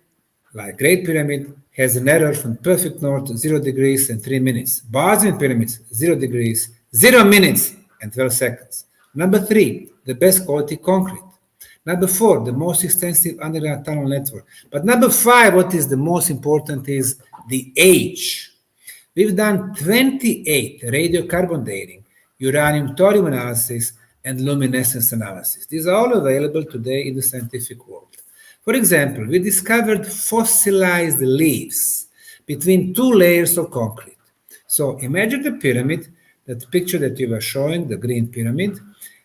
like Great Pyramid, has an error from perfect north to 0 degrees and 3 minutes. Bosnian pyramids, 0 degrees, 0 minutes and 12 seconds. Number 3, the best quality concrete. Number 4, the most extensive underground tunnel network. But number 5, what is the most important is the age. We've done 28 radiocarbon dating, uranium thorium analysis, and luminescence analysis. These are all available today in the scientific world. For example, we discovered fossilized leaves between 2 layers of concrete. So imagine the pyramid, that picture that you were showing, the green pyramid.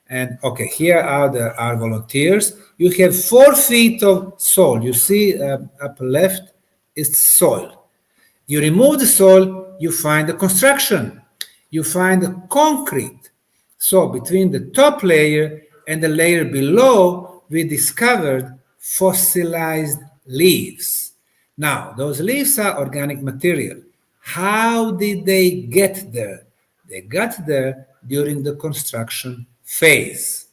And okay, here are our volunteers. You have 4 feet of soil. You see upper left is soil. You remove the soil, you find the construction. You find the concrete. So between the top layer and the layer below, we discovered fossilized leaves. Now, those leaves are organic material. How did they get there? They got there during the construction phase.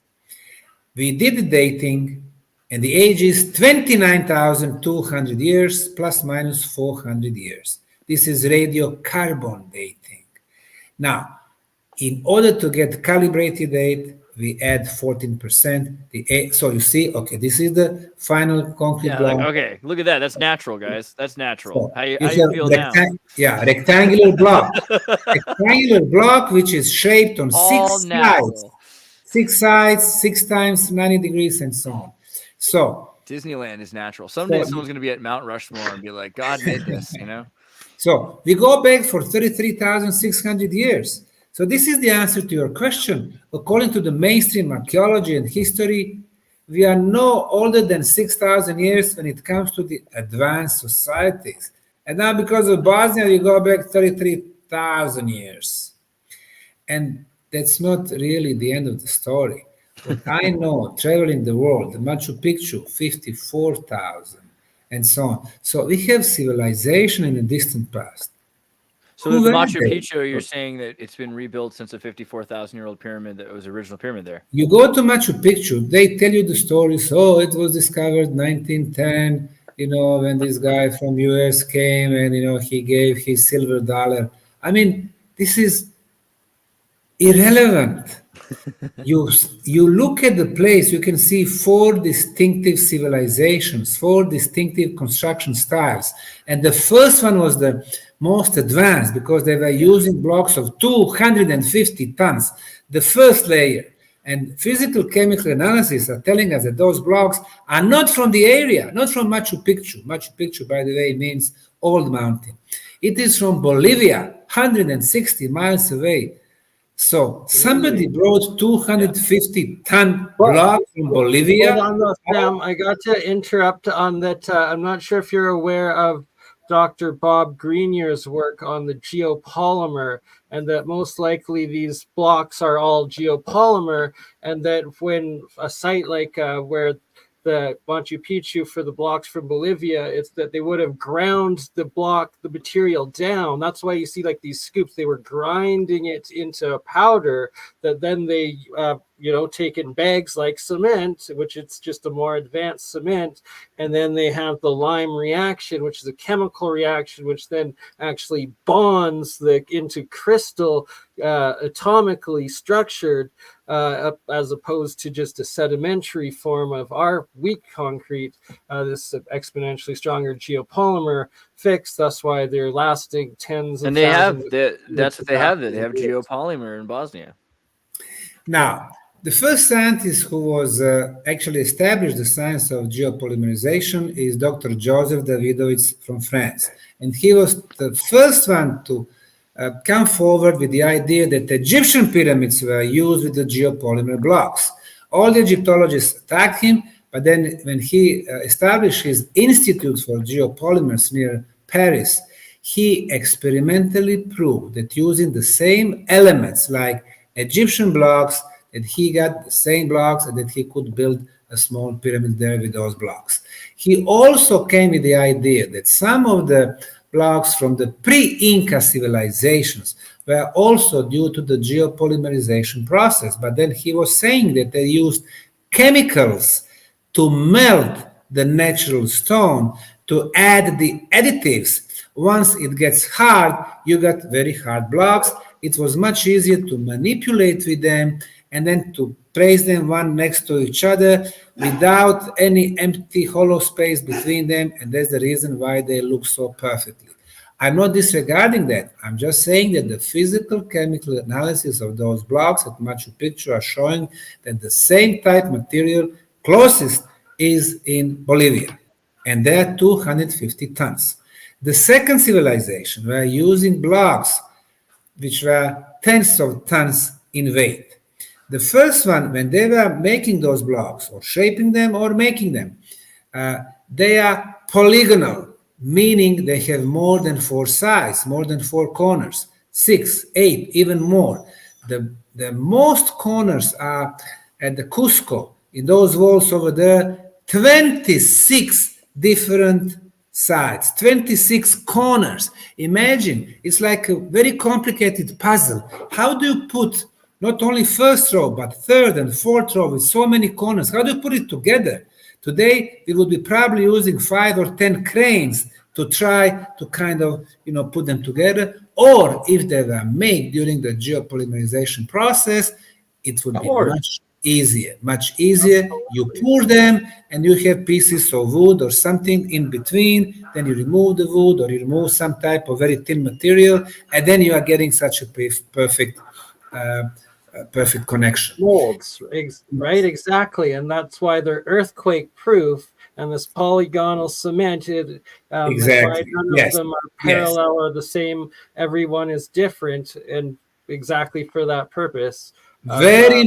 We did the dating, and the age is 29,200 years plus minus 400 years. This is radiocarbon dating. Now, in order to get calibrated date, we add 14%. So you see, okay, this is the final concrete block. Like, okay, look at that. That's natural, guys. That's natural. So how you feel now? Yeah, rectangular block. Rectangular block, which is shaped on All 6 natural. sides. 6 sides, 6 times 90 degrees, and so on. So Disneyland is natural. Someday someone's going to be at Mount Rushmore and be like, God made this, So we go back for 33,600 years. So this is the answer to your question. According to the mainstream archaeology and history, we are no older than 6,000 years when it comes to the advanced societies. And now because of Bosnia, we go back 33,000 years. And that's not really the end of the story. What I know, traveling the world, the Machu Picchu, 54,000, and so on. So we have civilization in the distant past. So Who the were Machu they? Picchu, you're saying that it's been rebuilt since a 54,000-year-old pyramid that was the original pyramid there. You go to Machu Picchu, they tell you the stories. Oh, it was discovered 1910, when this guy from US came and, he gave his silver dollar. I mean, this is irrelevant. You look at the place, you can see 4 distinctive civilizations, 4 distinctive construction styles. And the first one was the most advanced because they were using blocks of 250 tons, the first layer. And physical chemical analysis are telling us that those blocks are not from the area, not from Machu Picchu. Machu Picchu, by the way, means old mountain. It is from Bolivia, 160 miles away. So somebody brought 250-ton block from Bolivia. Hold on, though, Sam. I got to interrupt on that. I'm not sure if you're aware of Dr. Bob Greenyer's work on the geopolymer, and that most likely these blocks are all geopolymer, and that when a site like where the Machu Picchu for the blocks from Bolivia, it's that they would have ground the material down. That's why you see like these scoops, they were grinding it into powder that then they, take in bags like cement, which it's just a more advanced cement. And then they have the lime reaction, which is a chemical reaction, which then actually bonds into crystal, atomically structured, as opposed to just a sedimentary form of our weak concrete, this exponentially stronger geopolymer fix. That's why they're lasting tens of and they have thousands. that's what they have. They have geopolymer in Bosnia. Now, the first scientist who was actually established the science of geopolymerization is Dr. Joseph Davidovich from France. And he was the first one to come forward with the idea that Egyptian pyramids were used with the geopolymer blocks. All the Egyptologists attacked him, but then when he established his Institute for Geopolymers near Paris, he experimentally proved that using the same elements like Egyptian blocks, that he got the same blocks and that he could build a small pyramid there with those blocks. He also came with the idea that some of the blocks from the pre-Inca civilizations were also due to the geopolymerization process. But then he was saying that they used chemicals to melt the natural stone to add the additives. Once it gets hard, you got very hard blocks. It was much easier to manipulate with them and then to place them one next to each other without any empty hollow space between them. And that's the reason why they look so perfectly. I'm not disregarding that. I'm just saying that the physical chemical analysis of those blocks at Machu Picchu are showing that the same type material closest is in Bolivia. And they're 250 tons. The second civilization were using blocks which were tens of tons in weight. The first one, when they were making those blocks or shaping them or making them, they are polygonal, meaning they have more than 4 sides, more than 4 corners, 6, 8, even more. The most corners are at the Cusco, in those walls over there, 26 different sides, 26 corners. Imagine, it's like a very complicated puzzle. How do you put not only first row, but third and fourth row with so many corners? How do you put it together? Today, we would be probably using 5 or 10 cranes to try to kind of, put them together. Or if they were made during the geopolymerization process, it would be much easier. You pour them and you have pieces of wood or something in between. Then you remove the wood or you remove some type of very thin material. And then you are getting such a perfect connection. Molds, right? Exactly. And that's why they're earthquake proof. and this polygonal cement. That's why Exactly. none of Yes. them are Yes. parallel or the same. Everyone is different, and exactly for that purpose. Very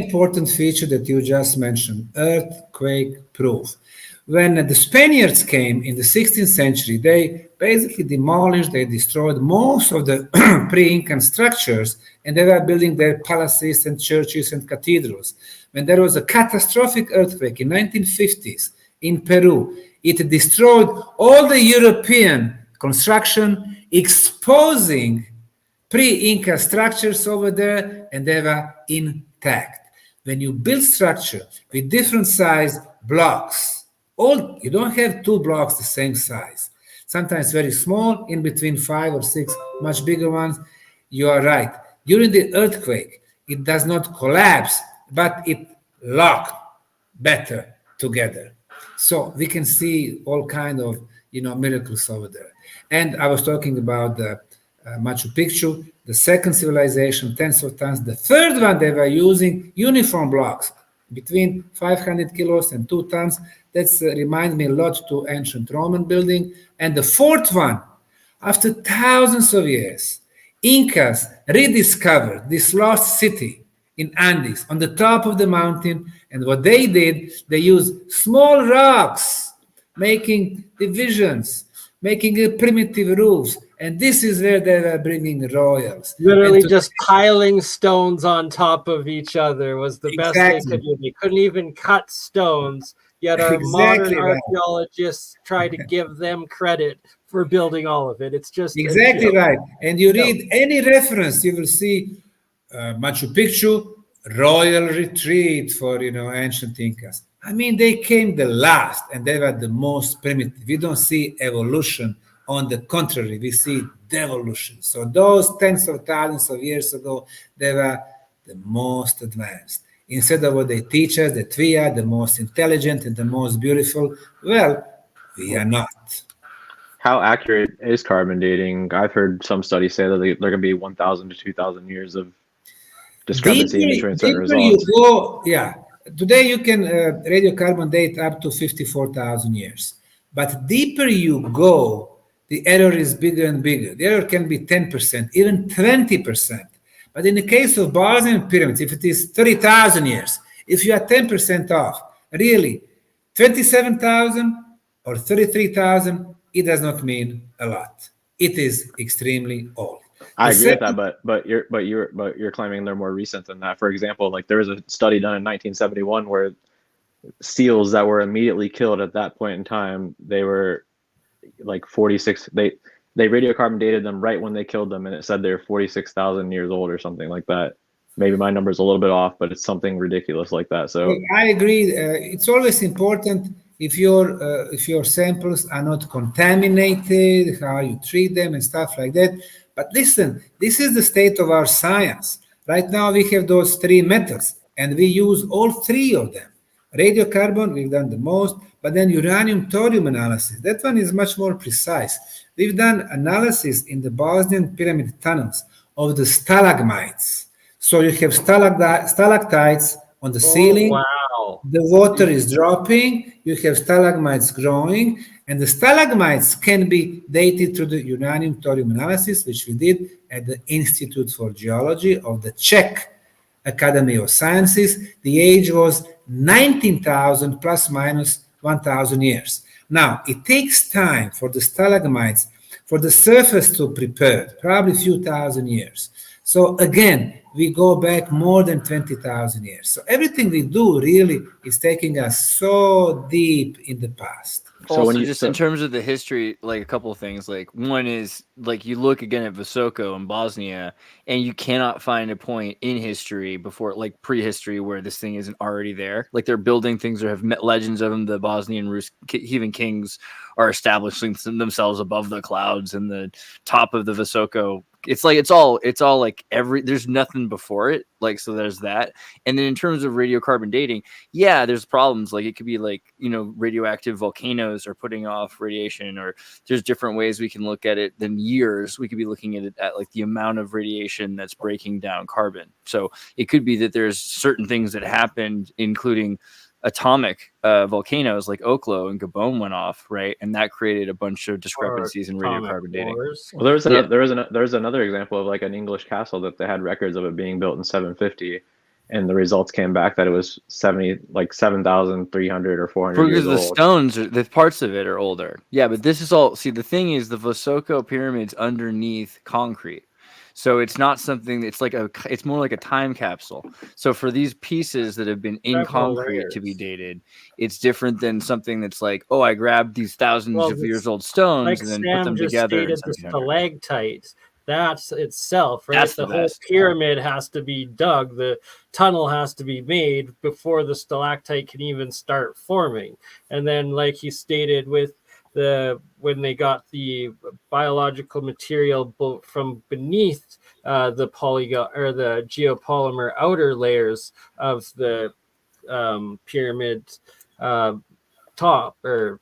important feature that you just mentioned, earthquake proof. When the Spaniards came in the 16th century, they basically demolished, they destroyed most of the pre-Incan structures, and they were building their palaces and churches and cathedrals. When there was a catastrophic earthquake in 1950s in Peru, it destroyed all the European construction, exposing pre-Inca structures over there, and they were intact. When you build structure with different size blocks, you don't have two blocks the same size. Sometimes very small, in between 5 or 6 much bigger ones. You are right. During the earthquake, it does not collapse, but it locked better together. So we can see all kind of miracles over there. And I was talking about the Machu Picchu, the second civilization, tens of tons. The third one, they were using uniform blocks between 500 kilos and 2 tons. That reminds me a lot to ancient Roman building. And the fourth one, after thousands of years, Incas rediscovered this lost city in Andes on the top of the mountain. And what they did, they used small rocks, making divisions, making primitive roofs. And this is where they were bringing royals. Literally just piling stones on top of each other was the best they could do. They couldn't even cut stones, yet our modern archaeologists try to give them credit for building all of it. It's just exactly right. And you read any reference, you will see Machu Picchu, royal retreat for ancient Incas. I mean, they came the last, and they were the most primitive. We don't see evolution. On the contrary, we see devolution. So those tens of thousands of years ago, they were the most advanced. Instead of what they teach us, that we are the most intelligent and the most beautiful, well, we are not. How accurate is carbon dating? I've heard some studies say that they're going to be 1,000 to 2,000 years of discrepancy between certain results. Today you can radiocarbon date up to 54,000 years. But deeper you go, the error is bigger and bigger. The error can be 10%, even 20%. But in the case of Bosnian pyramids, if it is 30,000 years, if you are 10% off, really, 27,000 or 33,000, it does not mean a lot. It is extremely old. I agree with that, but you're claiming they're more recent than that. For example, like there was a study done in 1971 where seals that were immediately killed at that point in time, they were like 46. They radiocarbon dated them right when they killed them, and it said they're 46,000 years old or something like that. Maybe my number's a little bit off, but it's something ridiculous like that. So I agree. It's always important if your samples are not contaminated, how you treat them and stuff like that. But listen, this is the state of our science. Right now we have those 3 methods, and we use all 3 of them. Radiocarbon, we've done the most, but then uranium-thorium analysis, that one is much more precise. We've done analysis in the Bosnian pyramid tunnels of the stalagmites. So you have stalactites on the ceiling. Wow. The water is dropping. You have stalagmites growing. And the stalagmites can be dated through the uranium-thorium analysis, which we did at the Institute for Geology of the Czech Academy of Sciences. The age was 19,000 plus minus 1,000 years. Now, it takes time for the stalagmites, for the surface to prepare, probably a few thousand years. So again, we go back more than 20,000 years. So everything we do really is taking us so deep in the past. Also, in terms of the history, like a couple of things, like one is like you look again at Visoko in Bosnia, and you cannot find a point in history before, like prehistory, where this thing isn't already there. Like they're building things or have legends of them. The Bosnian heathen kings are establishing themselves above the clouds and the top of the Visoko. It's like it's all like there's nothing before it, like, so there's that. And then in terms of radiocarbon dating, yeah, there's problems. Like it could be like, radioactive volcanoes are putting off radiation, or there's different ways we can look at it than years. We could be looking at it at like the amount of radiation that's breaking down carbon. So it could be that there's certain things that happened, including atomic volcanoes like Oklo and Gabon went off, right? And that created a bunch of discrepancies in radiocarbon dating. Well, there's another example of like an English castle that they had records of it being built in 750, and the results came back that it was 7,300 or 400 years because old. the stones, the parts of it are older. Yeah, but this is all. See, the thing is, the Vosoko pyramids underneath concrete. So it's not something. It's more like a time capsule. So for these pieces that have been in concrete to be dated, it's different than something that's like, oh, I grabbed these thousands of years old stones and then put them together. The stalactites. That's itself, right? That's the whole pyramid has to be dug. The tunnel has to be made before the stalactite can even start forming. And then, like he stated, with when they got the biological material from beneath the polygon or the geopolymer outer layers of the pyramid top or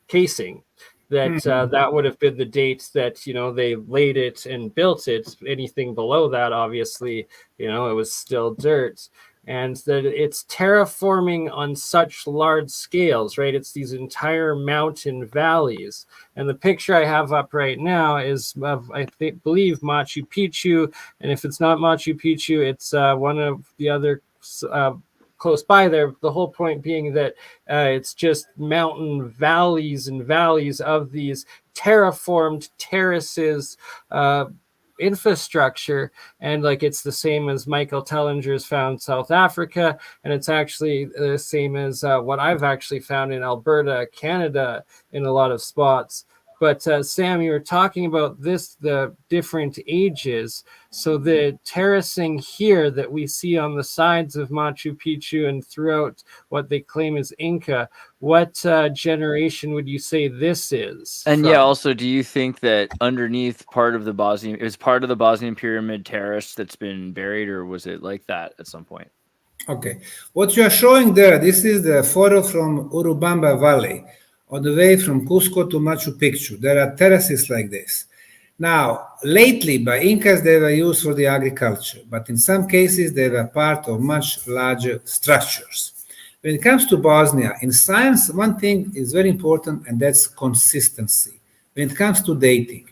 casing, that would have been the dates that they laid it and built it. Anything below that, obviously, it was still dirt. And that it's terraforming on such large scales, right? It's these entire mountain valleys. And the picture I have up right now is of, believe, Machu Picchu. And if it's not Machu Picchu, it's one of the other close by there. The whole point being that it's just mountain valleys and valleys of these terraformed terraces, infrastructure, and like it's the same as Michael Tellinger's found South Africa, and it's actually the same as what I've actually found in Alberta, Canada, in a lot of spots. But Sam, you were talking about the different ages. So the terracing here that we see on the sides of Machu Picchu and throughout what they claim is Inca, what generation would you say this is? And also, do you think that underneath part of the Bosnian pyramid terrace that's been buried, or was it like that at some point? Okay. What you are showing there, this is the photo from Urubamba Valley, on the way from Cusco to Machu Picchu. There are terraces like this. Now, lately, by Incas, they were used for the agriculture, but in some cases, they were part of much larger structures. When it comes to Bosnia, in science, one thing is very important, and that's consistency. When it comes to dating,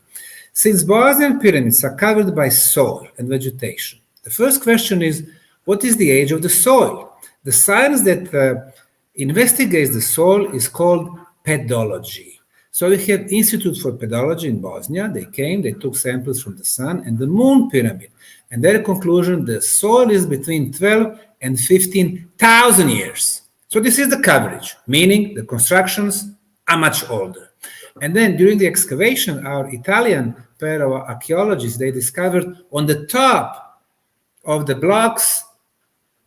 since Bosnian pyramids are covered by soil and vegetation, the first question is, what is the age of the soil? The science that investigates the soil is called pedology. So we have Institute for Pedology in Bosnia. They took samples from the Sun and the Moon pyramid. And their conclusion, the soil is between 12 and 15,000 years. So this is the coverage, meaning the constructions are much older. And then during the excavation, our Italian pair of archaeologists, they discovered on the top of the blocks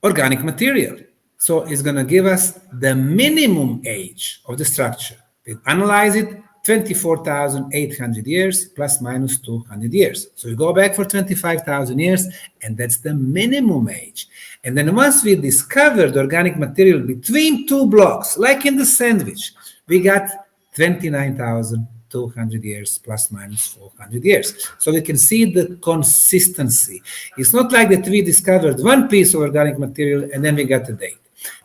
organic material. So it's going to give us the minimum age of the structure. We analyze it, 24,800 years plus minus 200 years. So we go back for 25,000 years, and that's the minimum age. And then once we discovered organic material between two blocks, like in the sandwich, we got 29,200 years plus minus 400 years. So we can see the consistency. It's not like that we discovered one piece of organic material and then we got the date.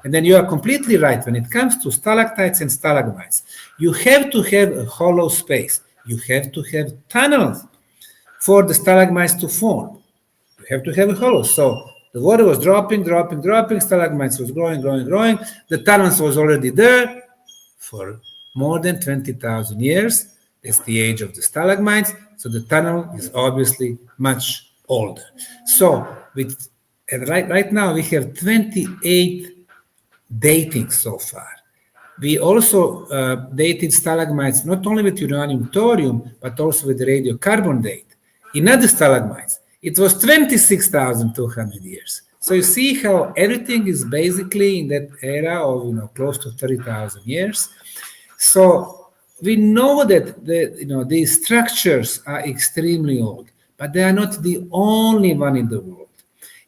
And then you are completely right. When it comes to stalactites and stalagmites, you have to have a hollow space. You have to have tunnels for the stalagmites to form. You have to have a hollow. So the water was dropping, stalagmites was growing. The tunnels was already there for more than 20,000 years. That's the age of the stalagmites. So the tunnel is obviously much older. So right now we have 28 datings so far. We also dated stalagmites not only with uranium-thorium, but also with the radiocarbon date. In other stalagmites, it was 26,200 years. So you see how everything is basically in that era of close to 30,000 years. So we know that these structures are extremely old, but they are not the only one in the world.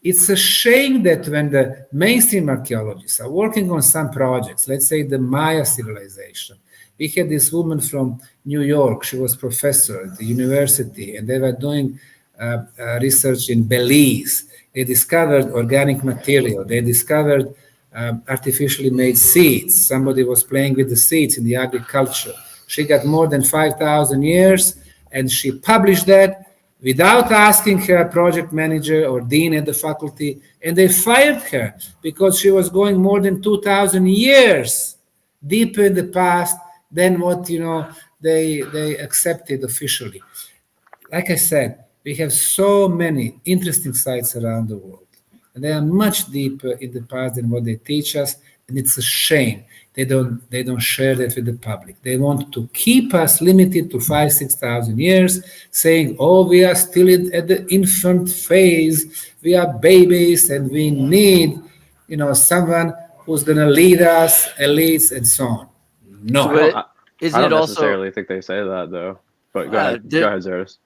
It's a shame that when the mainstream archaeologists are working on some projects, let's say the Maya civilization, we had this woman from New York, she was professor at the university, and they were doing research in Belize. They discovered organic material. They discovered artificially made seeds. Somebody was playing with the seeds in the agriculture. She got more than 5,000 years, and she published that without asking her project manager or dean at the faculty, and they fired her because she was going more than 2,000 years deeper in the past than what they accepted officially. Like I said, we have so many interesting sites around the world, and they are much deeper in the past than what they teach us, and it's a shame they don't share that with the public. They want to keep us limited to 5,000-6,000 years, saying, "Oh, we are still at the infant phase. We are babies, and we need, someone who's going to lead us, elites, and so on." No. So I don't necessarily think they say that though. But go ahead, Zeros.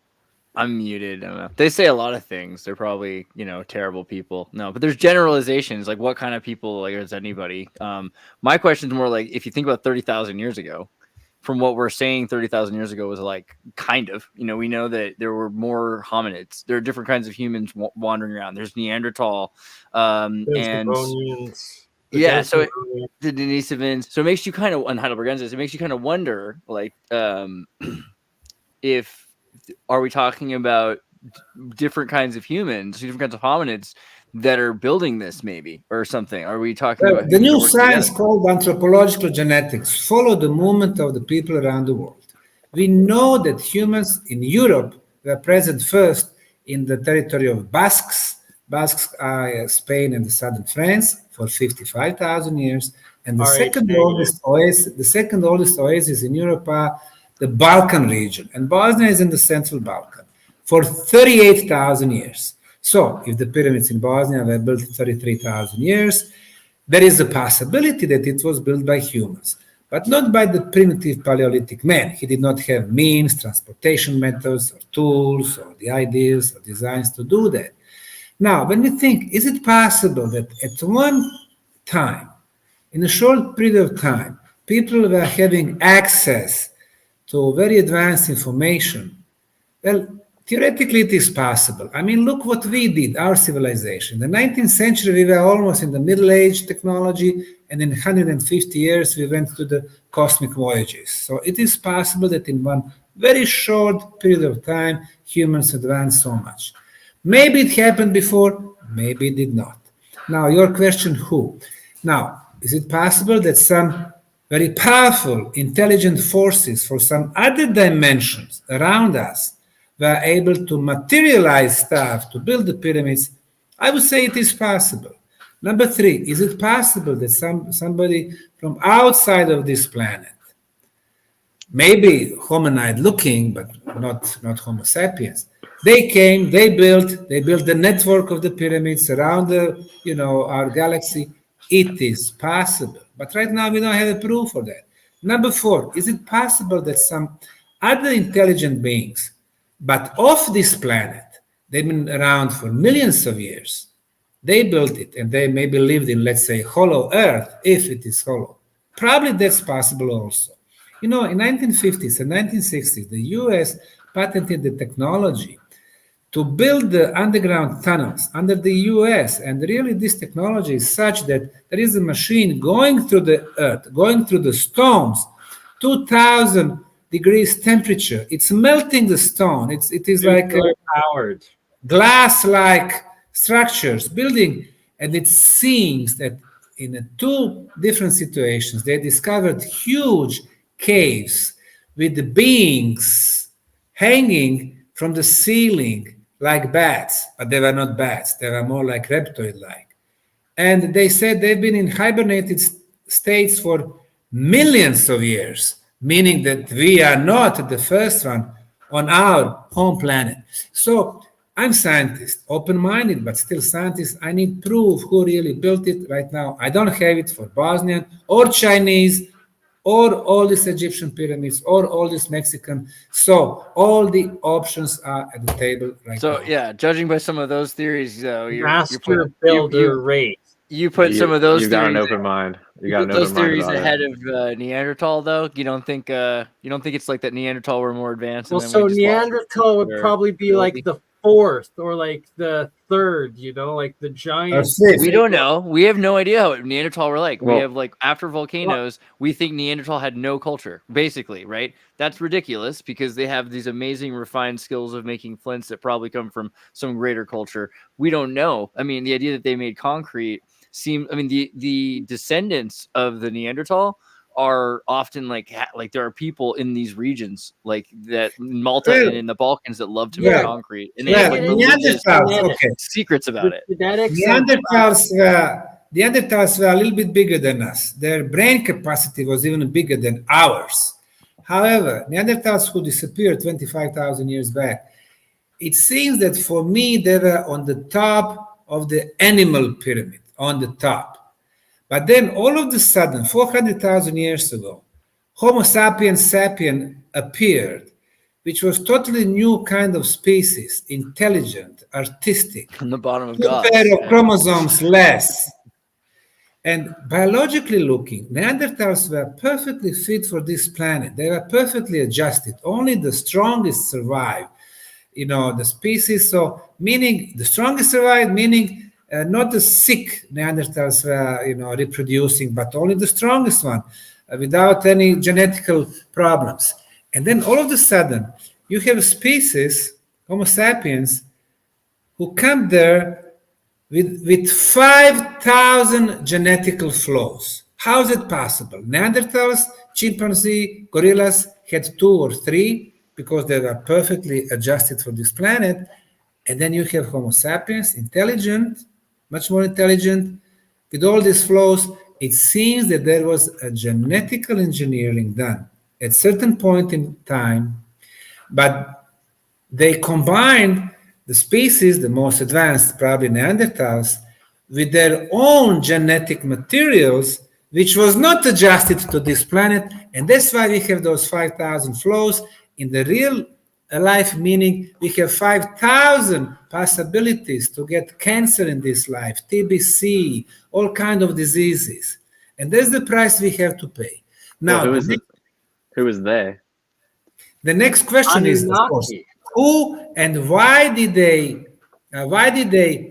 I'm muted. I don't know. They say a lot of things. They're probably, terrible people. No, but there's generalizations. Like, what kind of people, like, is anybody? My question is more like, if you think about 30,000 years ago, from what we're saying 30,000 years ago was like, kind of, we know that there were more hominids. There are different kinds of humans wandering around. There's Neanderthal, and yeah, so the Denisovans. So it makes you kind of, on Heidelbergensis, it makes you kind of wonder, like, if, are we talking about different kinds of humans, different kinds of hominids that are building this, maybe, or something? Are we talking about the new science called anthropological genetics follow the movement of the people around the world? We know that humans in Europe were present first in the territory of Basques. Basques are Spain and the southern France for 55,000 years, and the second oldest oasis in Europe are the Balkan region, and Bosnia is in the central Balkan for 38,000 years. So if the pyramids in Bosnia were built 33,000 years, there is a possibility that it was built by humans, but not by the primitive Paleolithic man. He did not have means, transportation methods, or tools, or the ideas or designs to do that. Now, when we think, is it possible that at one time, in a short period of time, people were having access to very advanced information? Well, theoretically, it is possible. I mean, look what we did, our civilization. In the 19th century, we were almost in the Middle Age technology, and in 150 years, we went to the cosmic voyages. So it is possible that in one very short period of time, humans advanced so much. Maybe it happened before, maybe it did not. Now, your question, who? Now, is it possible that some very powerful, intelligent forces for some other dimensions around us were able to materialize stuff to build the pyramids? I would say it is possible. Number three, is it possible that somebody from outside of this planet, maybe hominid looking, but not Homo sapiens, they came, they built the network of the pyramids around our galaxy? It is possible. But right now, we don't have a proof for that. Number four, is it possible that some other intelligent beings, but off this planet, they've been around for millions of years, they built it, and they maybe lived in, let's say, hollow Earth, if it is hollow? Probably that's possible also. In 1950s and 1960s, the US patented the technology to build the underground tunnels under the US. And really, this technology is such that there is a machine going through the earth, going through the stones, 2,000 degrees temperature. It's melting the stone. It is like powered glass-like structures building. And it seems that in two different situations, they discovered huge caves with the beings hanging from the ceiling like bats, but they were not bats. They were more like reptoid-like. And they said they've been in hibernated states for millions of years, meaning that we are not the first one on our home planet. So I'm scientist, open-minded, but still scientist. I need proof who really built it right now. I don't have it for Bosnian or Chinese or all these Egyptian pyramids, or all these Mexican. So all the options are at the table right now. So yeah, judging by some of those theories, though, master builder race. You put some of those. You've got an open mind. You got those theories ahead of Neanderthal, though. You don't think it's like that Neanderthal were more advanced? Well, so Neanderthal would probably be like the fourth or like the third, like the giant. We don't know. We have no idea what Neanderthal were like. Well- we have like after volcanoes, we think Neanderthal had no culture, basically, right? That's ridiculous because they have these amazing refined skills of making flints that probably come from some greater culture. We don't know. I mean, the idea that they made concrete the descendants of the Neanderthal are often like there are people in these regions like that in Malta and in the Balkans that love to make concrete, and they have like religious secrets about it. Neanderthals were a little bit bigger than us. Their brain capacity was even bigger than ours. However, Neanderthals who disappeared 25,000 years back, it seems that for me they were on the top of the animal pyramid, on the top. But then all of a sudden, 400,000 years ago, Homo sapiens sapien appeared, which was totally new kind of species, intelligent, artistic. From the bottom of Two God. pair of chromosomes less. And biologically looking, Neanderthals were perfectly fit for this planet. They were perfectly adjusted. Only the strongest survived. The species. So meaning the strongest survived, meaning not the sick Neanderthals were, reproducing, but only the strongest one, without any genetical problems. And then all of a sudden, you have a species, Homo sapiens, who come there with 5,000 genetical flaws. How is it possible? Neanderthals, chimpanzee, gorillas had 2 or 3 because they were perfectly adjusted for this planet. And then you have Homo sapiens, intelligent, much more intelligent, with all these flaws. It seems that there was a genetical engineering done at a certain point in time, but they combined the species, the most advanced, probably Neanderthals, with their own genetic materials, which was not adjusted to this planet. And that's why we have those 5,000 flaws. In the real life, meaning we have 5,000 possibilities to get cancer in this life, TBC, all kinds of diseases. And that's the price we have to pay. Now, who is they? The next question is, of course, who and why did they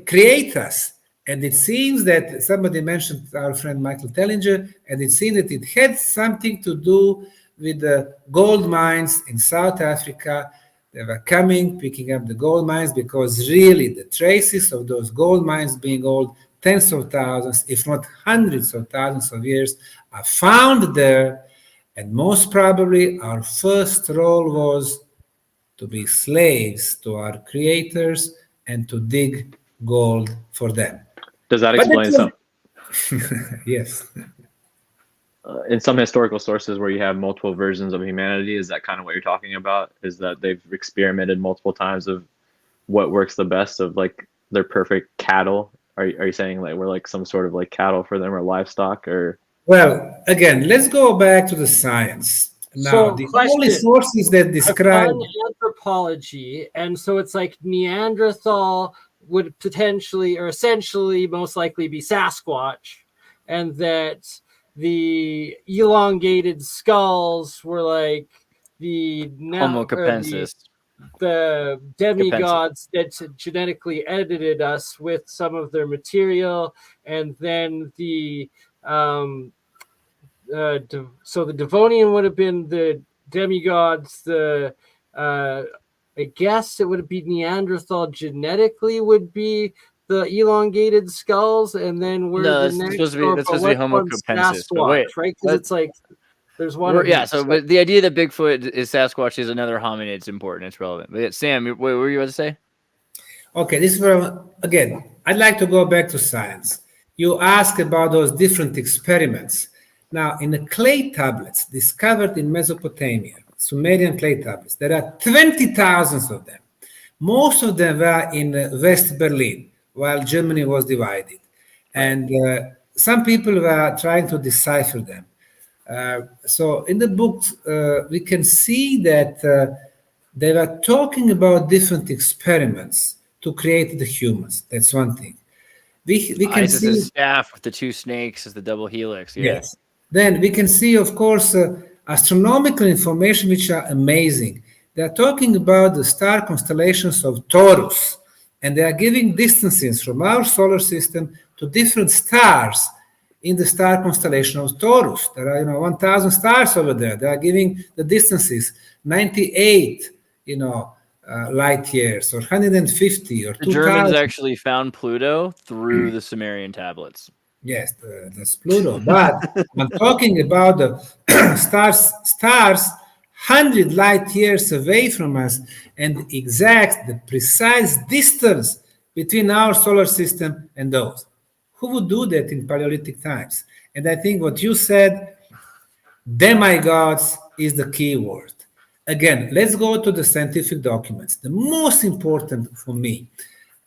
create us? And it seems that somebody mentioned our friend Michael Tellinger, and it seems that it had something to do with the gold mines in South Africa. They were coming, picking up the gold mines, because really the traces of those gold mines, being old tens of thousands, if not hundreds of thousands of years, are found there. And most probably our first role was to be slaves to our creators and to dig gold for them. Does that explain something? Yes. In some historical sources where you have multiple versions of humanity, is that kind of what you're talking about? Is that they've experimented multiple times of what works the best, of like their perfect cattle? Are you saying like we're like some sort of like cattle for them, or livestock, or? Well, again, let's go back to the science. Now, the only sources that describe anthropology, and so it's like Neanderthal would potentially or essentially most likely be Sasquatch, and that the elongated skulls were like the Homo capensis, the demigods that genetically edited us with some of their material, and then the so the Devonian would have been the demigods. I guess it would be Neanderthal genetically would be the elongated skulls, and then we're that's supposed to be Homo capensis. Wait, right? Because it's like there's one. Yeah. So, but the idea that Bigfoot is Sasquatch is another hominid. It's important. It's relevant. But Sam, what were you about to say? Okay, this is where again I'd like to go back to science. You asked about those different experiments. Now, in the clay tablets discovered in Mesopotamia, Sumerian clay tablets, there are 20,000 of them. Most of them were in West Berlin, while Germany was divided. And some people were trying to decipher them. So in the book, we can see that they were talking about different experiments to create the humans. That's one thing. We can see the staff with the 2 snakes as the double helix. Yeah. Yes. Then we can see, of course, astronomical information which are amazing. They are talking about the star constellations of Taurus, and they are giving distances from our solar system to different stars in the star constellation of Taurus. There are, 1,000 stars over there. They are giving the distances 98, light years, or 150, or The Germans 2,000. actually found Pluto through the Sumerian tablets. Yes, that's Pluto. But I'm talking about the stars 100 light years away from us, and the precise distance between our solar system and those. Who would do that in Paleolithic times? And I think what you said, demigods, is the key word. Again, let's go to the scientific documents. The most important for me,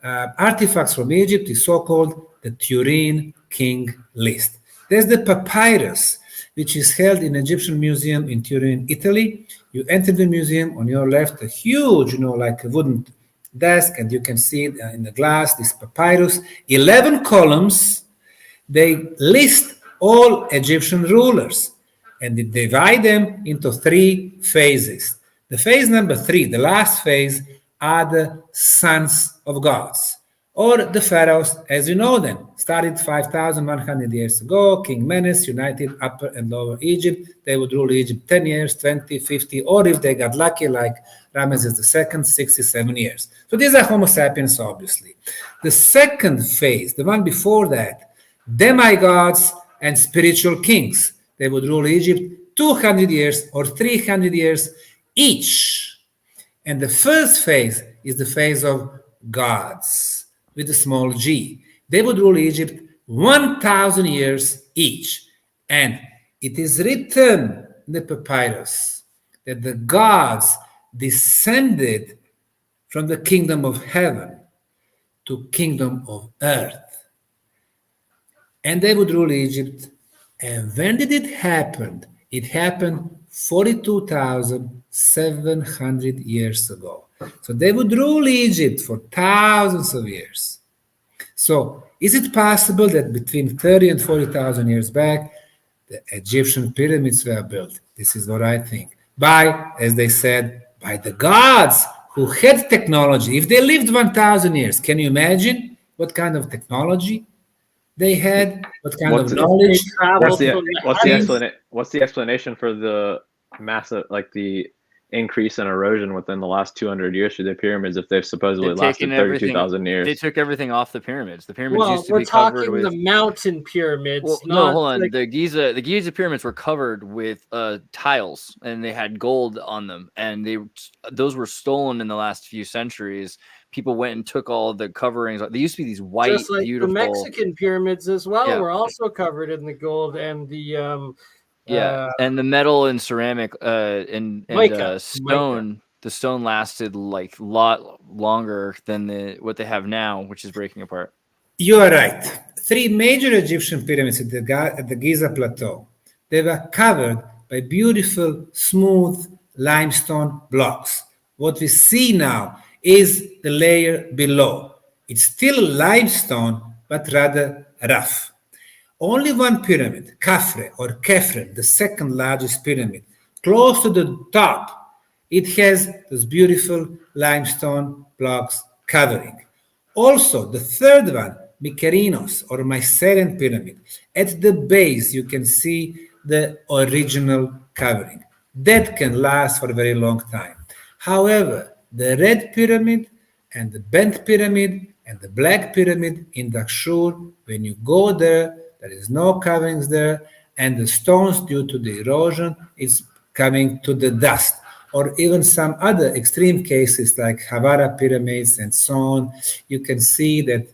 artifacts from Egypt is so-called the Turin King List. There's the papyrus, which is held in Egyptian Museum in Turin, Italy. You enter the museum, on your left, a huge, like a wooden desk, and you can see in the glass this papyrus, 11 columns. They list all Egyptian rulers, and they divide them into 3 phases. The phase number 3, the last phase, are the sons of gods, or the pharaohs as you know them. Started 5,100 years ago. King Menes united Upper and Lower Egypt. They would rule Egypt 10 years, 20, 50, or if they got lucky, like Ramesses II, 67 years. So these are Homo sapiens, obviously. The second phase, the one before that, demigods and spiritual kings. They would rule Egypt 200 years or 300 years each. And the first phase is the phase of gods, with a small g. They would rule Egypt 1,000 years each. And it is written in the papyrus that the gods descended from the kingdom of heaven to kingdom of earth. And they would rule Egypt. And when did it happen? It happened 42,700 years ago. So they would rule Egypt for thousands of years. So is it possible that between 30 and 40,000 years back, the Egyptian pyramids were built? This is what I think. By, as they said, by the gods who had technology. If they lived 1,000 years, can you imagine what kind of technology they had? What kind of knowledge? What's the explanation for the massive, the increase in erosion within the last 200 years through the pyramids if they've supposedly lasted 32,000 years? They took everything off the pyramids. The pyramids used to be covered with... the mountain pyramids. Well, no, hold on. The Giza pyramids were covered with tiles, and they had gold on them, and those were stolen in the last few centuries. People went and took all the coverings. They used to be these white, just like beautiful... the Mexican pyramids as well were also covered in the gold and the and the metal and ceramic and stone. Mica. The stone lasted a lot longer than what they have now, which is breaking apart. You are right. 3 major Egyptian pyramids at the Giza Plateau. They were covered by beautiful, smooth limestone blocks. What we see now is the layer below. It's still limestone, but rather rough. Only one pyramid, Khafre or Khafre, the second largest pyramid, close to the top, it has those beautiful limestone blocks covering. Also, the third one, Mykerinos or Mycerian pyramid, at the base you can see the original covering. That can last for a very long time. However, the red pyramid and the bent pyramid and the black pyramid in Dahshur, when you go there, there is no coverings there, and the stones, due to the erosion, is coming to the dust. Or even some other extreme cases like Hawara pyramids and so on, you can see that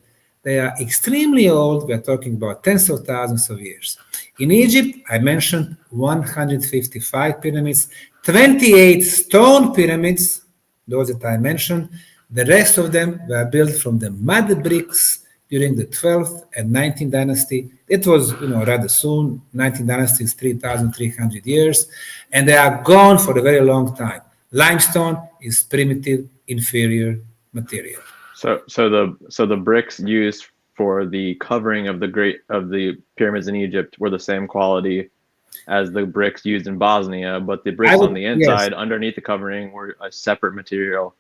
they are extremely old. We are talking about tens of thousands of years. In Egypt, I mentioned 155 pyramids, 28 stone pyramids, those that I mentioned. The rest of them were built from the mud bricks during the 12th and 19th dynasty. It was, rather soon. 19th dynasty is 3,300 years, and they are gone for a very long time. Limestone is primitive, inferior material. So the bricks used for the covering of the pyramids in Egypt were the same quality as the bricks used in Bosnia, but the bricks on the inside, underneath the covering, were a separate material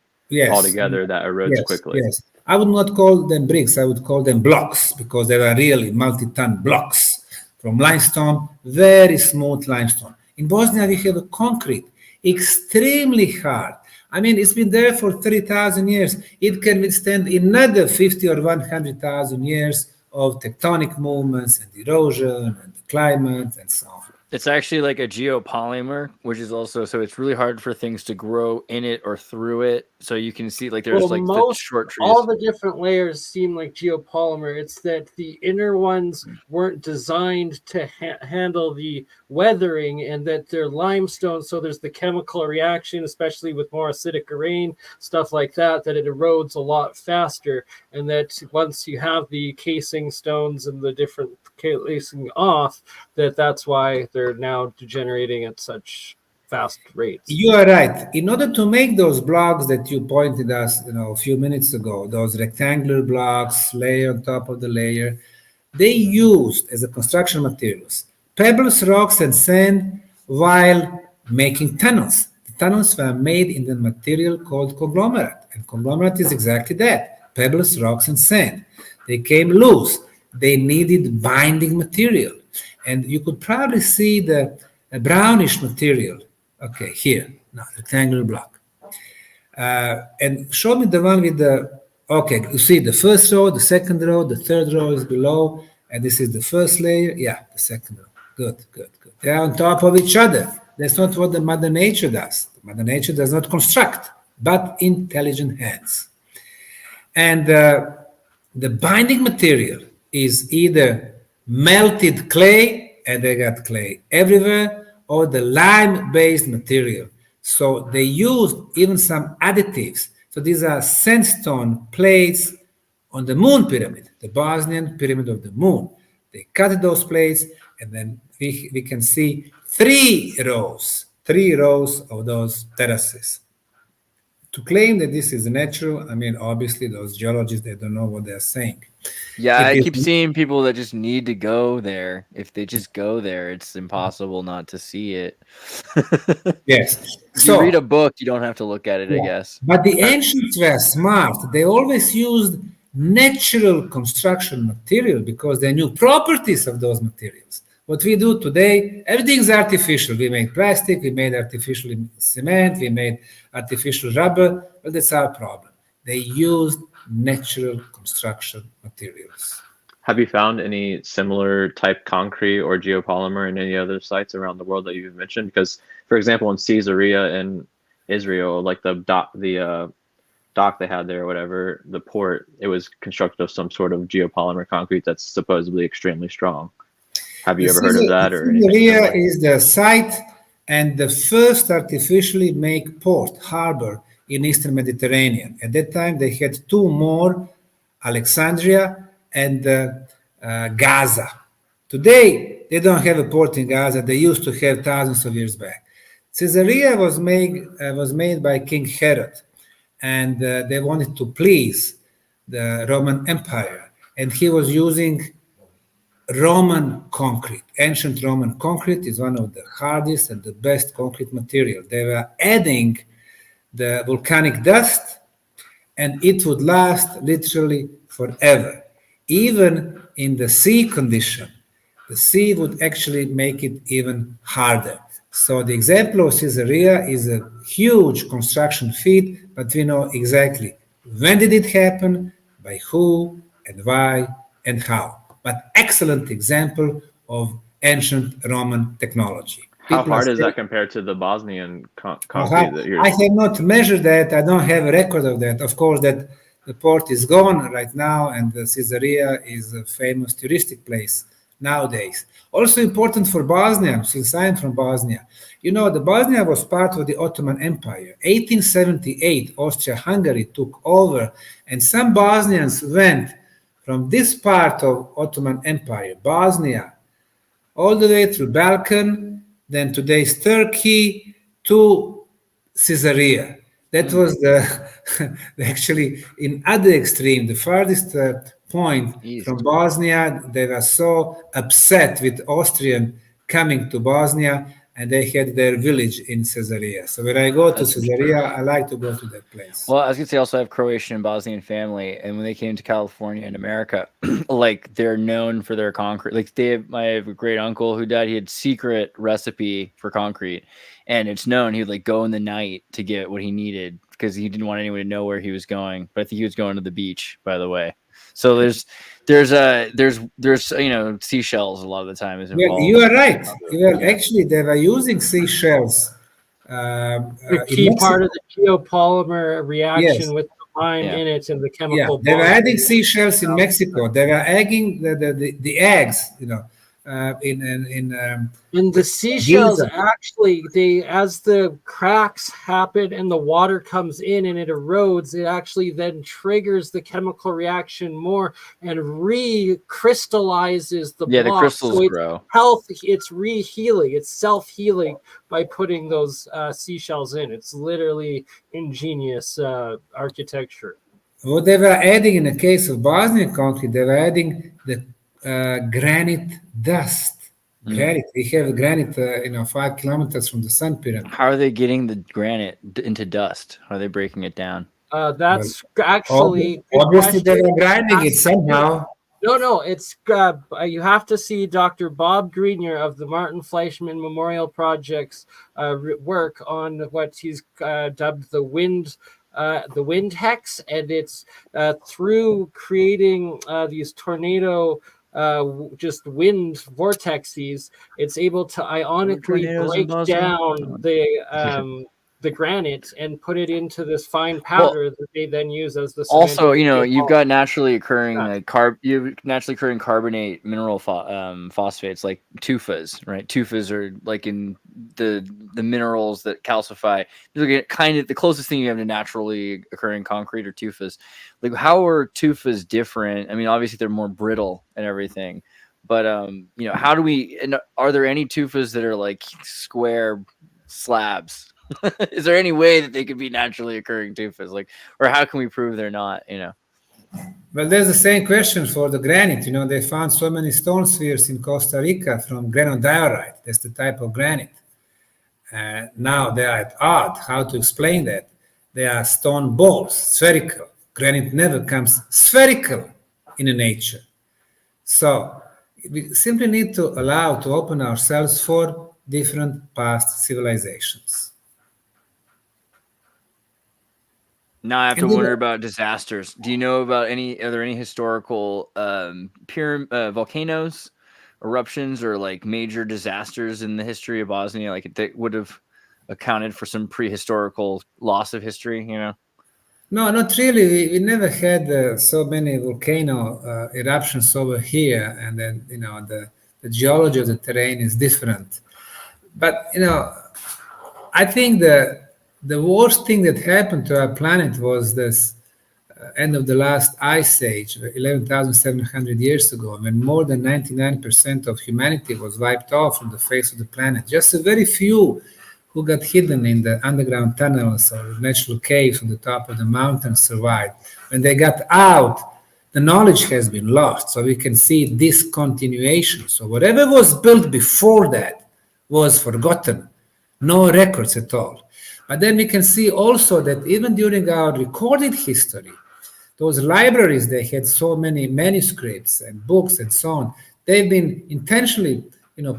altogether that erodes quickly. Yes, I would not call them bricks. I would call them blocks, because they were really multi-ton blocks from limestone, very smooth limestone. In Bosnia, we have a concrete, extremely hard. I mean, it's been there for 30,000 years. It can withstand another 50 or 100,000 years of tectonic movements and erosion and climate and so on. It's actually like a geopolymer, which is also, so it's really hard for things to grow in it or through it. So you can see like there's the short trees. All the different layers seem like geopolymer. It's that the inner ones weren't designed to handle the weathering, and that they're limestone. So there's the chemical reaction, especially with more acidic rain, stuff like that, that it erodes a lot faster. And that once you have the casing stones and the different casing off, that's why they're now degenerating at such fast rates. You are right. In order to make those blocks that you pointed us, a few minutes ago, those rectangular blocks, layer on top of the layer, they used as a construction materials pebbles, rocks, and sand while making tunnels. The tunnels were made in the material called conglomerate, and conglomerate is exactly that: pebbles, rocks, and sand. They came loose. They needed binding material, and you could probably see the brownish material. Okay, here, now, rectangular block. And show me the one with the, okay, you see the first row, the second row, the third row is below, and this is the first layer. Yeah, the second row. Good. They're on top of each other. That's not what the Mother Nature does. Mother Nature does not construct, but intelligent hands. And the binding material is either melted clay, and they got clay everywhere, or the lime-based material. So they used even some additives. So these are sandstone plates on the moon pyramid, the Bosnian pyramid of the moon. They cut those plates, and then we can see three rows of those terraces. To claim that this is natural, I mean, obviously those geologists, they don't know what they're saying. Yeah, I keep seeing people that just need to go there. If they just go there, it's impossible not to see it. Yes. If you read a book, you don't have to look at it, I guess. But the ancients were smart. They always used natural construction material because they knew properties of those materials. What we do today, everything's artificial. We made plastic, we made artificial cement, we made artificial rubber. Well, that's our problem. They used natural construction materials. Have you found any similar type concrete or geopolymer in any other sites around the world that you've mentioned? Because, for example, in Caesarea in Israel, like the dock they had there, or whatever, the port, it was constructed of some sort of geopolymer concrete that's supposedly extremely strong. Have you ever heard of that? Or Caesarea is the site and the first artificially made port, harbor in Eastern Mediterranean. At that time, they had two more, Alexandria and Gaza. Today, they don't have a port in Gaza. They used to have thousands of years back. Caesarea was made by King Herod, and they wanted to please the Roman Empire, and he was using Roman concrete. Ancient Roman concrete is one of the hardest and the best concrete material. They were adding the volcanic dust, and it would last literally forever. Even in the sea condition, the sea would actually make it even harder. So the example of Caesarea is a huge construction feat, but we know exactly when did it happen, by who, and why, and how. But excellent example of ancient Roman technology. How hard is that compared to the Bosnian concrete that you're... I have not measured that. I don't have a record of that. Of course, that the port is gone right now, and the Caesarea is a famous touristic place nowadays. Also important for Bosnia, since I'm from Bosnia. You know, the Bosnia was part of the Ottoman Empire. 1878, Austria-Hungary took over, and some Bosnians went from this part of Ottoman Empire, Bosnia, all the way through Balkan, then today's Turkey, to Caesarea. That was actually in other extreme, the farthest point from Bosnia. They were so upset with Austrian coming to Bosnia, and they had their village in Caesarea. So when I go to Caesarea, I like to go to that place. Well, I was gonna say also I have Croatian and Bosnian family, and when they came to California and America, like they're known for their concrete. Like I have a great uncle who died. He had secret recipe for concrete, and it's known he'd like go in the night to get what he needed because he didn't want anyone to know where he was going. But I think he was going to the beach, by the way. So there's seashells a lot of the time is involved. Yeah, you are right. Actually, they were using seashells. The key part of the geopolymer reaction with the lime in it and the chemical. They were adding seashells in Mexico. They were adding the eggs, in the seashells. Actually, as the cracks happen and the water comes in and it erodes, it actually then triggers the chemical reaction more and recrystallizes the block. The crystals so grow. It's rehealing. It's self-healing by putting those seashells in. It's literally ingenious architecture. What they were adding in the case of Bosnian concrete, they were adding the granite dust. Granite. We have granite, 5 kilometers from the Sun Pyramid. How are they getting the granite into dust? How are they breaking it down? That's actually obviously they were grinding it somehow. No, it's you have to see Dr. Bob Greenyer of the Martin Fleischmann Memorial Project's work on what he's dubbed the wind hex, and it's through creating these tornado just wind vortexes, it's able to ionically break down the granite and put it into this fine powder that they then use as the cement. Also, you've got naturally occurring carbonate mineral phosphates like tufas, right? Tufas are like in the minerals that calcify. Kind of the closest thing you have to naturally occurring concrete or tufas. Like, how are tufas different? I mean, obviously they're more brittle and everything, but how do we? And are there any tufas that are like square slabs? Is there any way that they could be naturally occurring tufas? Like, or how can we prove they're not? Well, there's the same question for the granite. They found so many stone spheres in Costa Rica from granodiorite. That's the type of granite. Now they are odd. How to explain that? They are stone balls, spherical. Granite never comes spherical in nature. So we simply need to allow to open ourselves for different past civilizations. Now I have to wonder about disasters. Do you know about are there any historical volcanoes, eruptions, or like major disasters in the history of Bosnia? Like that would have accounted for some prehistorical loss of history, No, not really. We never had so many volcano eruptions over here, and then the geology of the terrain is different. But I think the worst thing that happened to our planet was this end of the last ice age, 11,700 years ago, when more than 99% of humanity was wiped off from the face of the planet. Just a very few who got hidden in the underground tunnels or natural caves on the top of the mountain survived. When they got out, the knowledge has been lost. So we can see discontinuation. So whatever was built before that was forgotten. No records at all. But then we can see also that even during our recorded history, those libraries, they had so many manuscripts and books and so on. They've been intentionally,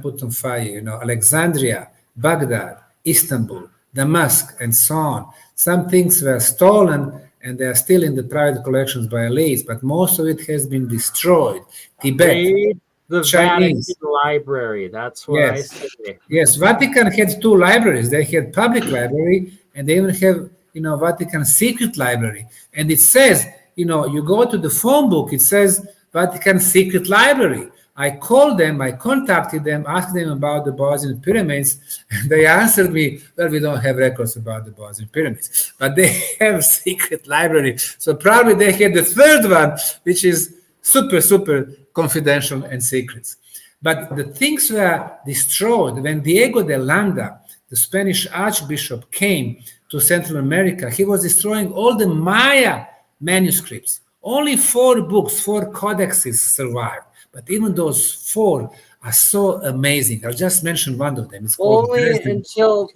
put on fire. Alexandria, Baghdad, Istanbul, Damascus, and so on. Some things were stolen and they are still in the private collections by elites, but most of it has been destroyed. Tibet, the Chinese Vatican Library. That's what I say. Yes, Vatican had 2 libraries. They had public library, and they even have, Vatican secret library. And it says, you go to the phone book, it says Vatican secret library. I called them, I contacted them, asked them about the Bosnian pyramids, and they answered me, well, we don't have records about the Bosnian pyramids, but they have secret library. So probably they had the 3rd one, which is super, super confidential and secrets. But the things were destroyed when Diego de Landa, the Spanish archbishop, came to Central America. He was destroying all the Maya manuscripts. Only 4 books, 4 codexes survived. But even those 4 are so amazing. I'll just mention one of them. It's called Only Dresden. until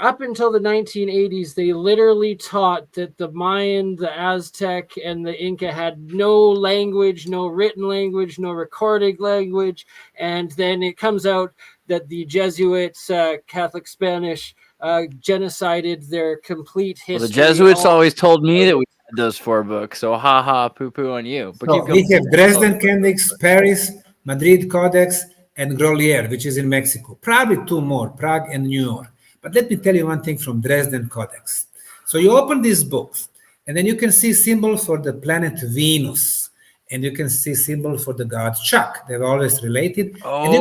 up until the 1980s, they literally taught that the Mayan, the Aztec, and the Inca had no language, no written language, no recorded language. And then it comes out that the Jesuits, Catholic Spanish, genocided their complete history. Well, the Jesuits always told me that we had those 4 books, so haha, poo-poo on you. But So we have Dresden Codex, Paris, Madrid Codex, and Grolier, which is in Mexico. Probably 2 more, Prague and New York. But let me tell you one thing from Dresden Codex. So you open these books, and then you can see symbols for the planet Venus, and you can see symbols for the god Chuck. They're always related. And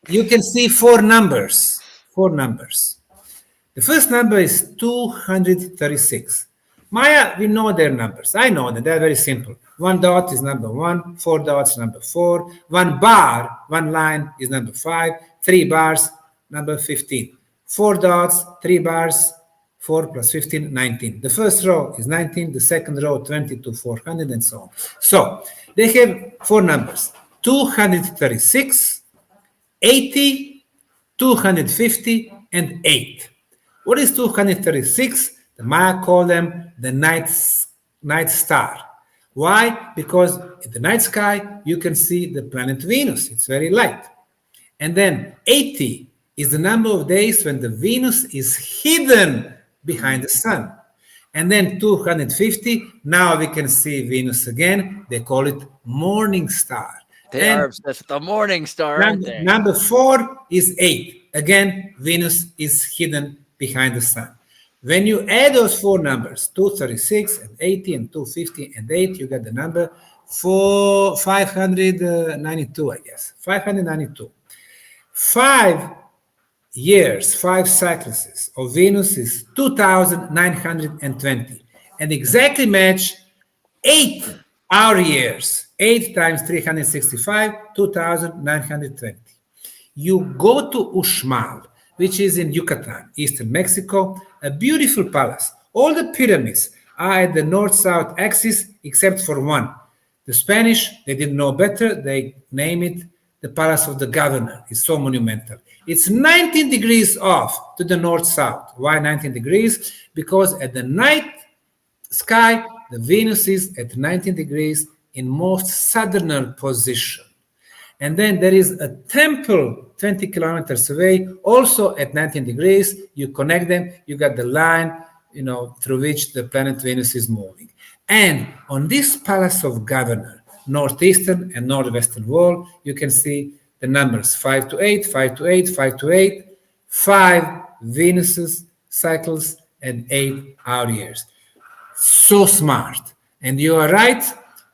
you can see 4 numbers. 4 numbers. The first number is 236. Maya, we know their numbers. I know that they're very simple. 1 dot is number 1, 4 dots number 4, 1 bar, 1 line is number 5, 3 bars, number 15. 4 dots, 3 bars, 4 plus 15, 19. The first row is 19, the second row 20 to 400, and so on. So they have 4 numbers: 236, 80, 250, and 8. What is 236? The Maya call them the night star. Why? Because in the night sky, you can see the planet Venus. It's very light. And then 80 is the number of days when the Venus is hidden behind the sun. And then 250, now we can see Venus again. They call it morning star. They are obsessed with the morning star, aren't they? Number 4 is 8. Again, Venus is hidden behind the sun. When you add those 4 numbers, 236 and 80 and 250 and 8, you get the number 592, I guess. 592. 5 years, 5 cycluses of Venus is 2,920. And exactly match 8 hour years. 8 times 365, 2,920. You go to Uxmal, which is in Yucatan, eastern Mexico, a beautiful palace. All the pyramids are at the north-south axis except for one. The Spanish, they didn't know better. They name it the Palace of the Governor. It's so monumental. It's 19 degrees off to the north-south. Why 19 degrees? Because at the night sky, the Venus is at 19 degrees in most southern position. And then there is a temple 20 kilometers away, also at 19 degrees. You connect them, you got the line, through which the planet Venus is moving. And on this Palace of Governor, northeastern and northwestern wall, you can see the numbers 5 to 8, 5 to 8, 5 to 8, 5 Venuses, cycles, and 8 hour years. So smart. And you are right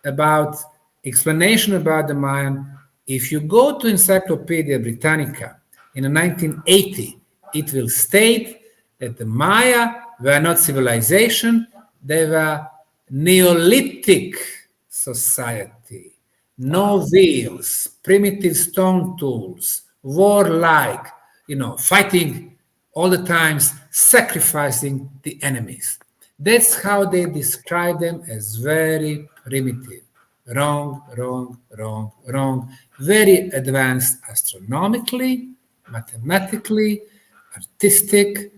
about explanation about the Mayan. If you go to Encyclopedia Britannica in 1980, it will state that the Maya were not civilization, they were Neolithic society. No wheels, primitive stone tools, warlike, fighting all the times, sacrificing the enemies. That's how they describe them, as very primitive. Wrong, wrong, wrong, wrong. Very advanced astronomically, mathematically, artistic.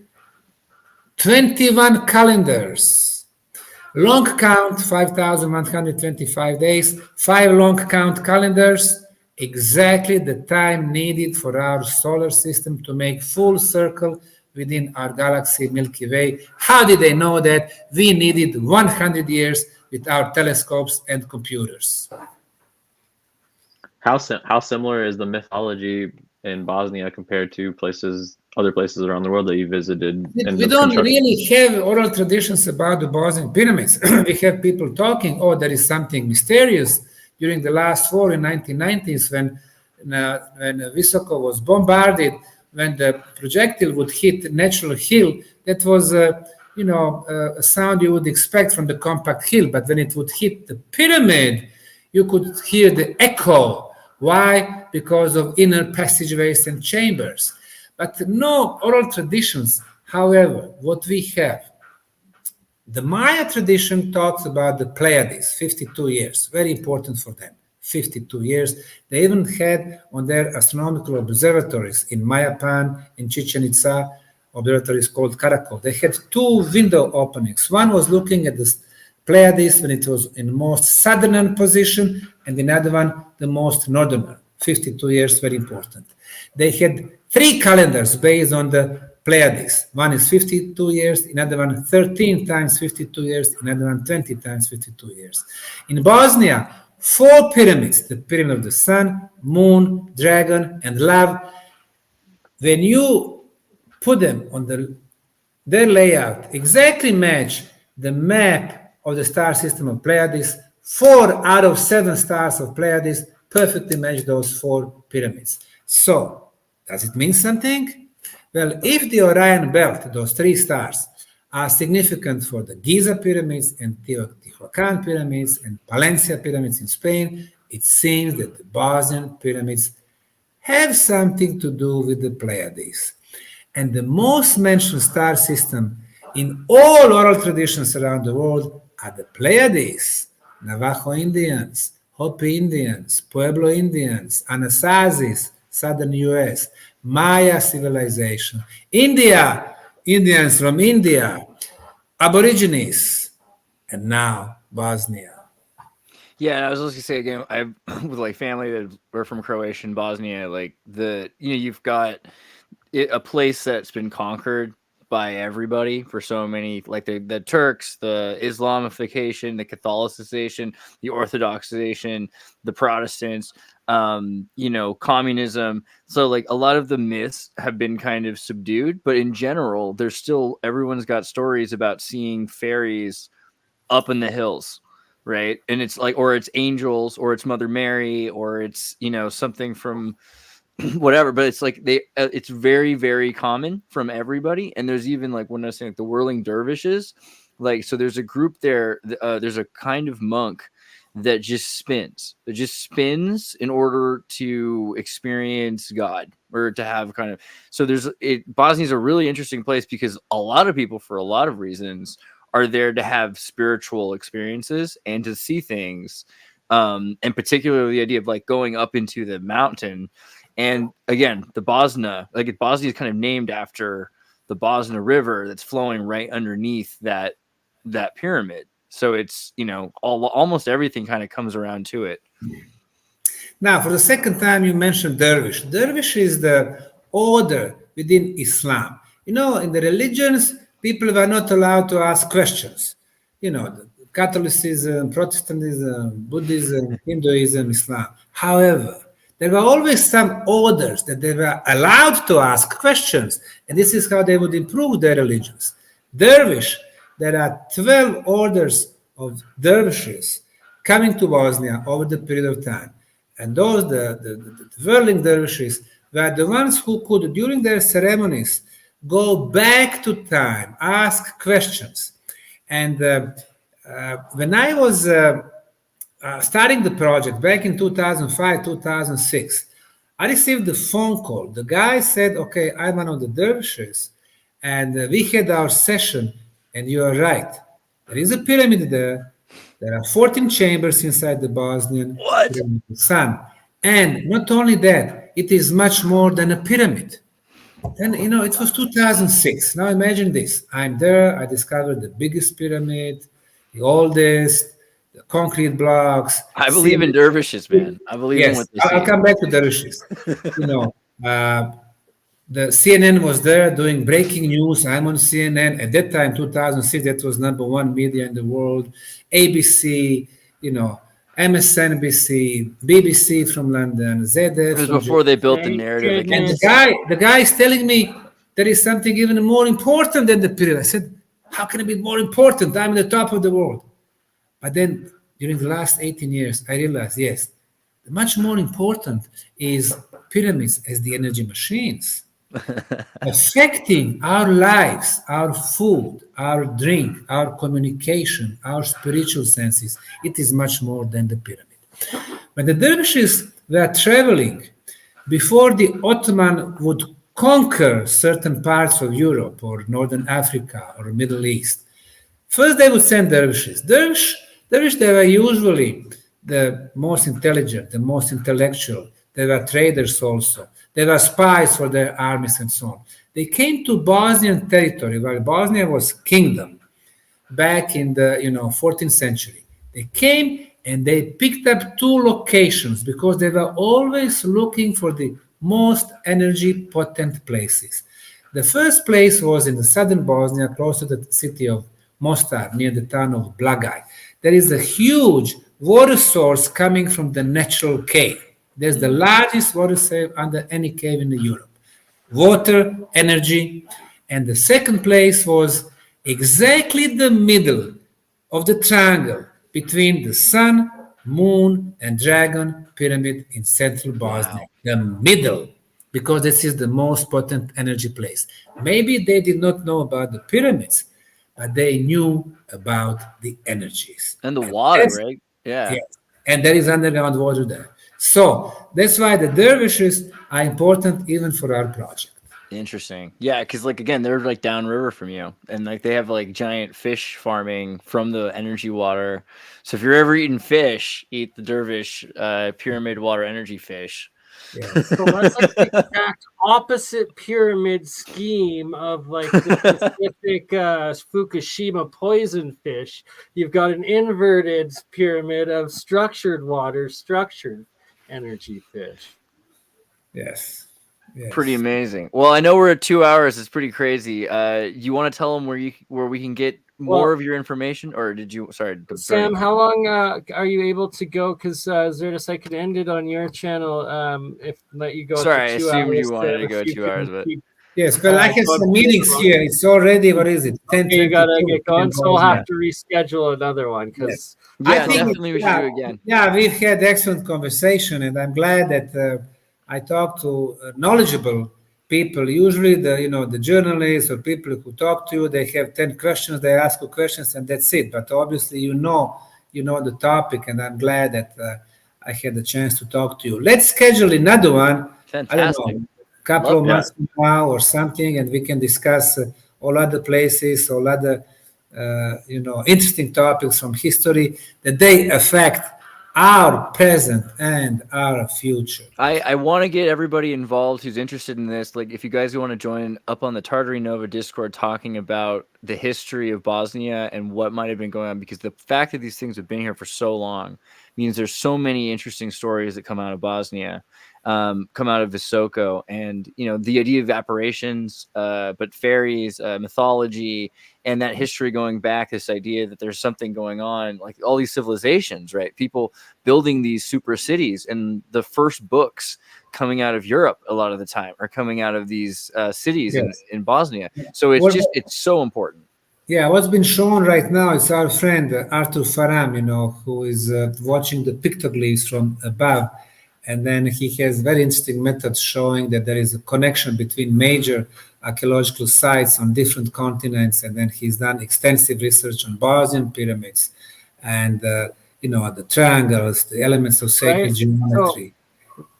21 calendars. Long count, 5,125 days. 5 long count calendars. Exactly the time needed for our solar system to make full circle within our galaxy Milky Way. How did they know that? We needed 100 years with our telescopes and computers. How similar is the mythology in Bosnia compared to other places around the world that you visited? We don't really have oral traditions about the Bosnian pyramids. We have people talking, there is something mysterious. During the last war in 1990s, when Visoko was bombarded, when the projectile would hit natural hill, that was a sound you would expect from the compact hill, but when it would hit the pyramid, you could hear the echo. Why? Because of inner passageways and chambers. But no oral traditions. However, what we have, the Maya tradition talks about the Pleiades, 52 years, very important for them. 52 years. They even had on their astronomical observatories in Mayapan, in Chichen Itza, observatories called Karakol. They had two window openings. One was looking at the Pleiades when it was in the most southern position, and the other one, the most northern. 52 years, very important. They had three calendars based on the Pleiades. One is 52 years, another one 13 times 52 years, another one 20 times 52 years. In Bosnia, 4 pyramids, the pyramid of the sun, moon, dragon, and love. When you put them on their layout, exactly match the map of the star system of Pleiades. 4 out of 7 stars of Pleiades perfectly match those 4 pyramids. So, does it mean something? Well, if the Orion belt, those 3 stars, are significant for the Giza pyramids and Teotihuacan pyramids and Palencia pyramids in Spain, it seems that the Bosnian pyramids have something to do with the Pleiades. And the most mentioned star system in all oral traditions around the world are the Pleiades, Navajo Indians, Hopi Indians, Pueblo Indians, Anasazis, southern US, Maya civilization, India, Indians from India, Aborigines, and now Bosnia. Yeah, and I was just gonna say again, I with like family that were from Croatia and Bosnia, like you've got a place that's been conquered by everybody for so many, like the Turks, the Islamification, the Catholicization, the Orthodoxization, the Protestants, communism. So like a lot of the myths have been kind of subdued, but in general, there's still, everyone's got stories about seeing fairies up in the hills, right? And it's like, or it's angels, or it's Mother Mary, or it's, something from whatever, but it's like it's very, very common from everybody. And there's even like when I was saying like the whirling dervishes, like, so there's a group there, there's a kind of monk that just spins in order to experience God, or to have kind of, so Bosnia's a really interesting place because a lot of people, for a lot of reasons, are there to have spiritual experiences and to see things, and particularly the idea of like going up into the mountain. And again, the Bosna is kind of named after the Bosna River that's flowing right underneath that pyramid. So it's, almost everything kind of comes around to it. Now, for the second time, you mentioned dervish. Dervish is the order within Islam. In the religions, people were not allowed to ask questions. Catholicism, Protestantism, Buddhism, Hinduism, Islam. However, there were always some orders that they were allowed to ask questions, and this is how they would improve their religions. Dervish, there are 12 orders of dervishes coming to Bosnia over the period of time. And those, the whirling dervishes, were the ones who could, during their ceremonies, go back to time, ask questions. And when I was starting the project back in 2005, 2006, I received a phone call. The guy said, okay, I'm one of the dervishes, and we had our session, and you are right. There is a pyramid there. There are 14 chambers inside the Bosnian pyramid of the sun. And not only that, it is much more than a pyramid. And, it was 2006. Now imagine this. I'm there. I discovered the biggest pyramid, the oldest, the concrete blocks. I believe in dervishes, man. I believe in what they say. I'll come back to dervishes. The CNN was there doing breaking news. I'm on CNN. At that time, 2006, that was #1 media in the world. ABC, MSNBC, BBC from London, ZDF. It was before they built the narrative again. And the guy is telling me there is something even more important than the pyramid. I said, how can it be more important? I'm at the top of the world. But then during the last 18 years, I realized, yes, much more important is pyramids as the energy machines. Affecting our lives, our food, our drink, our communication, our spiritual senses. It is much more than the pyramid. When the dervishes were traveling, before the Ottoman would conquer certain parts of Europe or Northern Africa or Middle East, first they would send dervishes. Dervish, they were usually the most intelligent, the most intellectual. They were traders also. They were spies for their armies and so on. They came to Bosnian territory, where Bosnia was kingdom back in the 14th century. They came and they picked up two locations because they were always looking for the most energy potent places. The first place was in the southern Bosnia, close to the city of Mostar, near the town of Blagaj. There is a huge water source coming from the natural cave. There's the largest water source under any cave in Europe. Water, energy. And the second place was exactly the middle of the triangle between the sun, moon, and dragon pyramid in central Bosnia. The middle, because this is the most potent energy place. Maybe they did not know about the pyramids, but they knew about the energies. And the water, right? Yeah. Yes. And there is underground water there. So that's why the dervishes are important even for our project. Interesting. Yeah, because like again, they're like downriver from you, and like they have like giant fish farming from the energy water. So if you're ever eating fish, eat the dervish pyramid water energy fish. Yes. So that's like the exact opposite pyramid scheme of like the specific Fukushima poison fish. You've got an inverted pyramid of structured water, structured energy fish. Yes. Yes. Pretty amazing. Well, I know we're at 2 hours. It's pretty crazy. You want to tell them where we can get more of your information, or did you? Sorry, Sam. How long are you able to go? Because Zertis, I can end it on your channel. If let you go. Sorry, I 2 assumed hours, you wanted to go 2 hours, but yes, but I have some meetings here. It's already, what is it? 10, you gotta get going, so we'll have to reschedule another one because I think definitely we should do it again. Yeah, we've had excellent conversation, and I'm glad that I talked to knowledgeable people. Usually, the journalists or people who talk to you, they have 10 questions. They ask you questions, and that's it. But obviously, you know the topic, and I'm glad that I had the chance to talk to you. Let's schedule another one. Fantastic. I don't know, a couple of months from now or something, and we can discuss all other places, all other interesting topics from history that they affect our present and our future. I want to get everybody involved who's interested in this. Like, if you guys want to join up on the Tartary Nova Discord talking about the history of Bosnia and what might have been going on, because the fact that these things have been here for so long means there's so many interesting stories that come out of Bosnia, come out of Visoko, and the idea of apparitions, but fairies, mythology, and that history going back. This idea that there's something going on, like all these civilizations, right? People building these super cities, and the first books coming out of Europe a lot of the time are coming out of these cities in Bosnia. So it's so important. Yeah, what's been shown right now is our friend Arthur Faram, who is watching the pictoglyphs from above. And then he has very interesting methods showing that there is a connection between major archaeological sites on different continents. And then he's done extensive research on Bosnian pyramids and, the triangles, the elements of sacred geometry.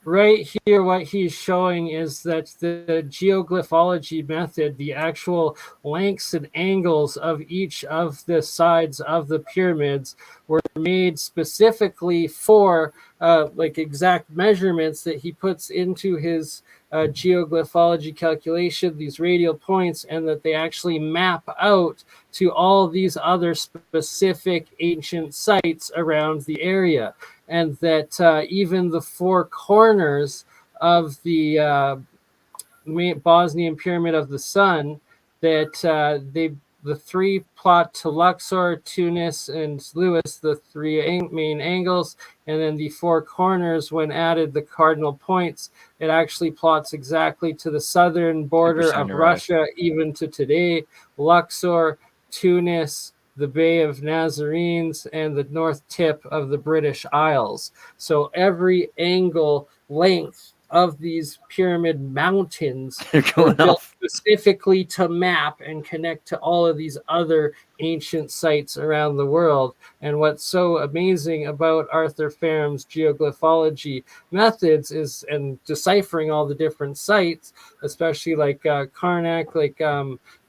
Right here, what he's showing is that the geoglyphology method, the actual lengths and angles of each of the sides of the pyramids were made specifically for exact measurements that he puts into his geoglyphology calculation, these radial points, and that they actually map out to all these other specific ancient sites around the area. And that even the four corners of the Bosnian Pyramid of the Sun, that the three plot to Luxor, Tunis, and Lewis, the three main angles, and then the four corners, when added the cardinal points, it actually plots exactly to the southern border of Russia, even to today. Luxor, Tunis, the Bay of Nazarenes, and the north tip of the British Isles. So every angle length of these pyramid mountains were built specifically to map and connect to all of these other ancient sites around the world. And what's so amazing about Arthur Faram's geoglyphology methods is, and deciphering all the different sites, especially like Karnak, like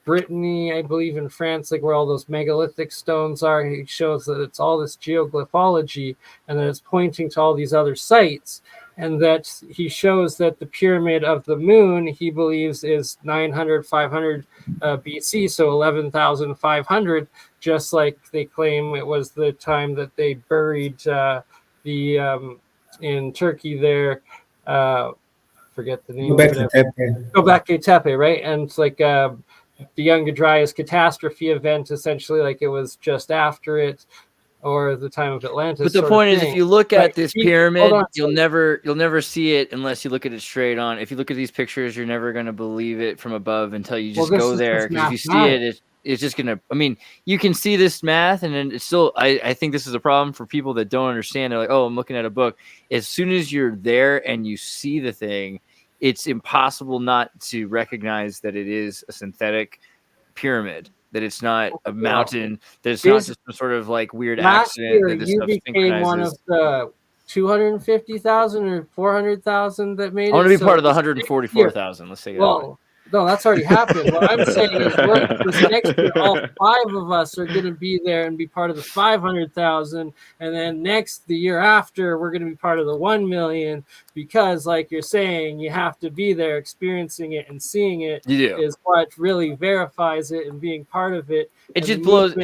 Brittany, I believe in France, like where all those megalithic stones are. He shows that it's all this geoglyphology and that it's pointing to all these other sites. And that he shows that the pyramid of the moon, he believes, is 900, 500 BC, so 11,500, just like they claim it was the time that they buried in Turkey there, forget the name. Göbekli Tepe, right? And it's like the Younger Dryas catastrophe event, essentially, like it was just after it, or the time of Atlantis. But the point is, if you look at this pyramid, you'll never see it unless you look at it straight on. If you look at these pictures, you're never going to believe it from above until you just go there. Because if you see it, it's just going to, I mean, you can see this math, and then it's still, I think this is a problem for people that don't understand. They're like, oh, I'm looking at a book. As soon as you're there and you see the thing, it's impossible not to recognize that it is a synthetic pyramid. That it's not a mountain, that it's not just some sort of like weird accident. That this you stuff became one of the 250,000 or 400,000 that made it. I want to be part of the 144,000. Let's say that. No, that's already happened. What I'm saying is, this next year, all 5 of us are going to be there and be part of the 500,000, and then the year after, we're going to be part of the 1 million. Because, like you're saying, you have to be there, experiencing it and seeing it is what really verifies it and being part of it. It just blows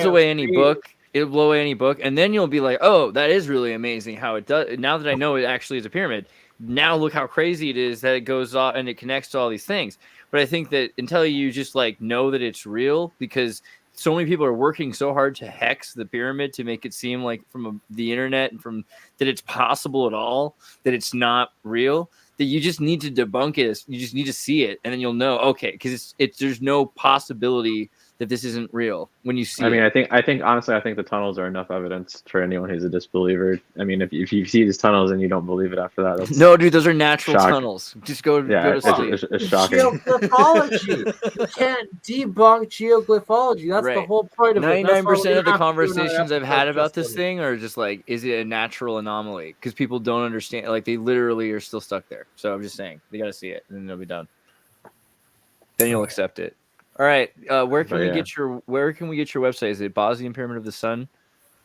away any book. It'll blow away any book, and then you'll be like, "Oh, that is really amazing how it does." Now that I know it actually is a pyramid. Now look how crazy it is that it goes off and it connects to all these things. But I think that until you just like know that it's real, because so many people are working so hard to hex the pyramid to make it seem like from the internet and from that it's possible at all, that it's not real, that you just need to debunk it. You just need to see it, and then you'll know, okay, because there's no possibility that this isn't real when you see it. I think honestly, I think the tunnels are enough evidence for anyone who's a disbeliever. I mean, if you see these tunnels and you don't believe it after that, no, dude, those are natural tunnels. Just go to sleep. It's shocking. Geoglyphology. You can't debunk geoglyphology. That's the whole point of 99% of the conversations I've had about this thing are just like, is it a natural anomaly? Because people don't understand. Like, they literally are still stuck there. So I'm just saying, they got to see it, and then they'll be done. Then you'll accept it. All right, where can we get your website? Is it Bosnian Pyramid of the Sun?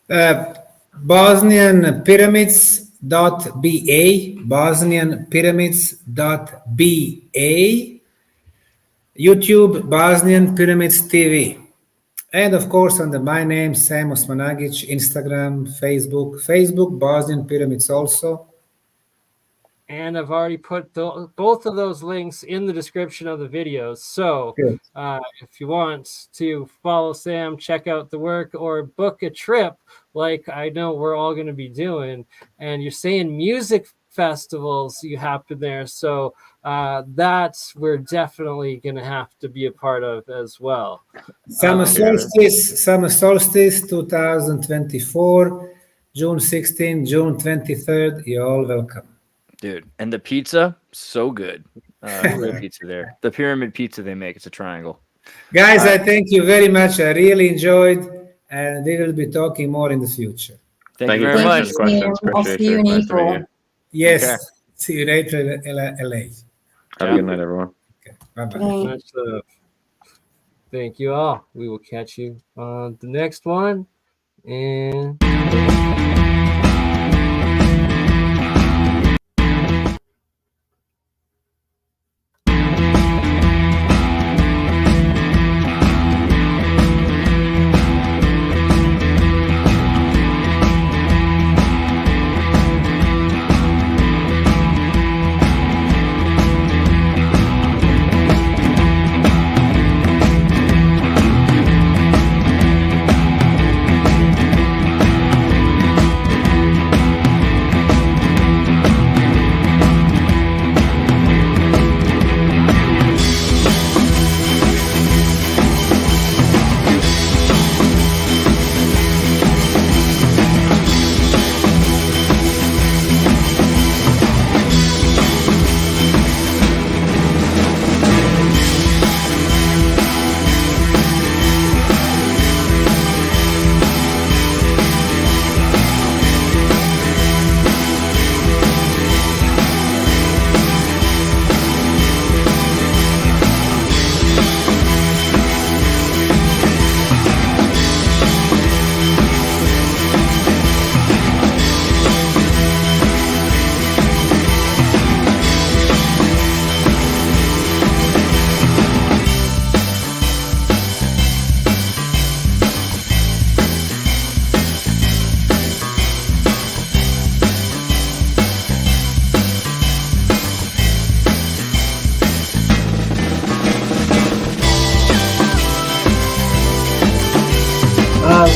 BosnianPyramids.ba, BosnianPyramids.ba, YouTube Bosnian Pyramids TV, and of course under my name, Sam Osmanagić, Instagram, Facebook Bosnian Pyramids also. And I've already put both of those links in the description of the videos. So if you want to follow Sam, check out the work, or book a trip like I know we're all going to be doing, and you're saying music festivals you happen there. So that's we're definitely going to have to be a part of as well. Summer Solstice 2024, June 16, June 23rd. You're all welcome. Dude, and the pizza, so good. Great pizza there. The pyramid pizza they make, it's a triangle. Guys, I thank you very much. I really enjoyed, and we will be talking more in the future. Thank you very much. I'll see you in April. Yes, okay. See you in April in LA. Have a good night, everyone. Okay. Bye-bye. Thank you all. We will catch you on the next one. And...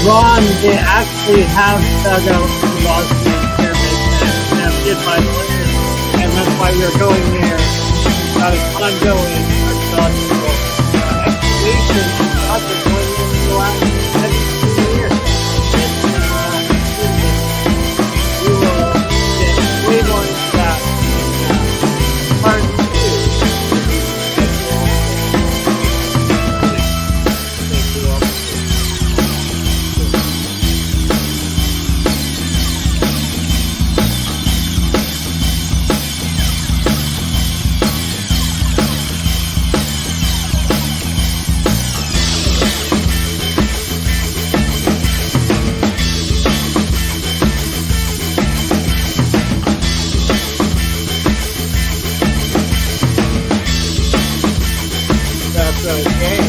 Ron, they actually have dug out the Bosnian pyramids and have hid by legend, and that's why we're going there. Ongoing archaeological excavation project going in the last 17 years. We will get way more into that in part 2. Thank you all. Okay.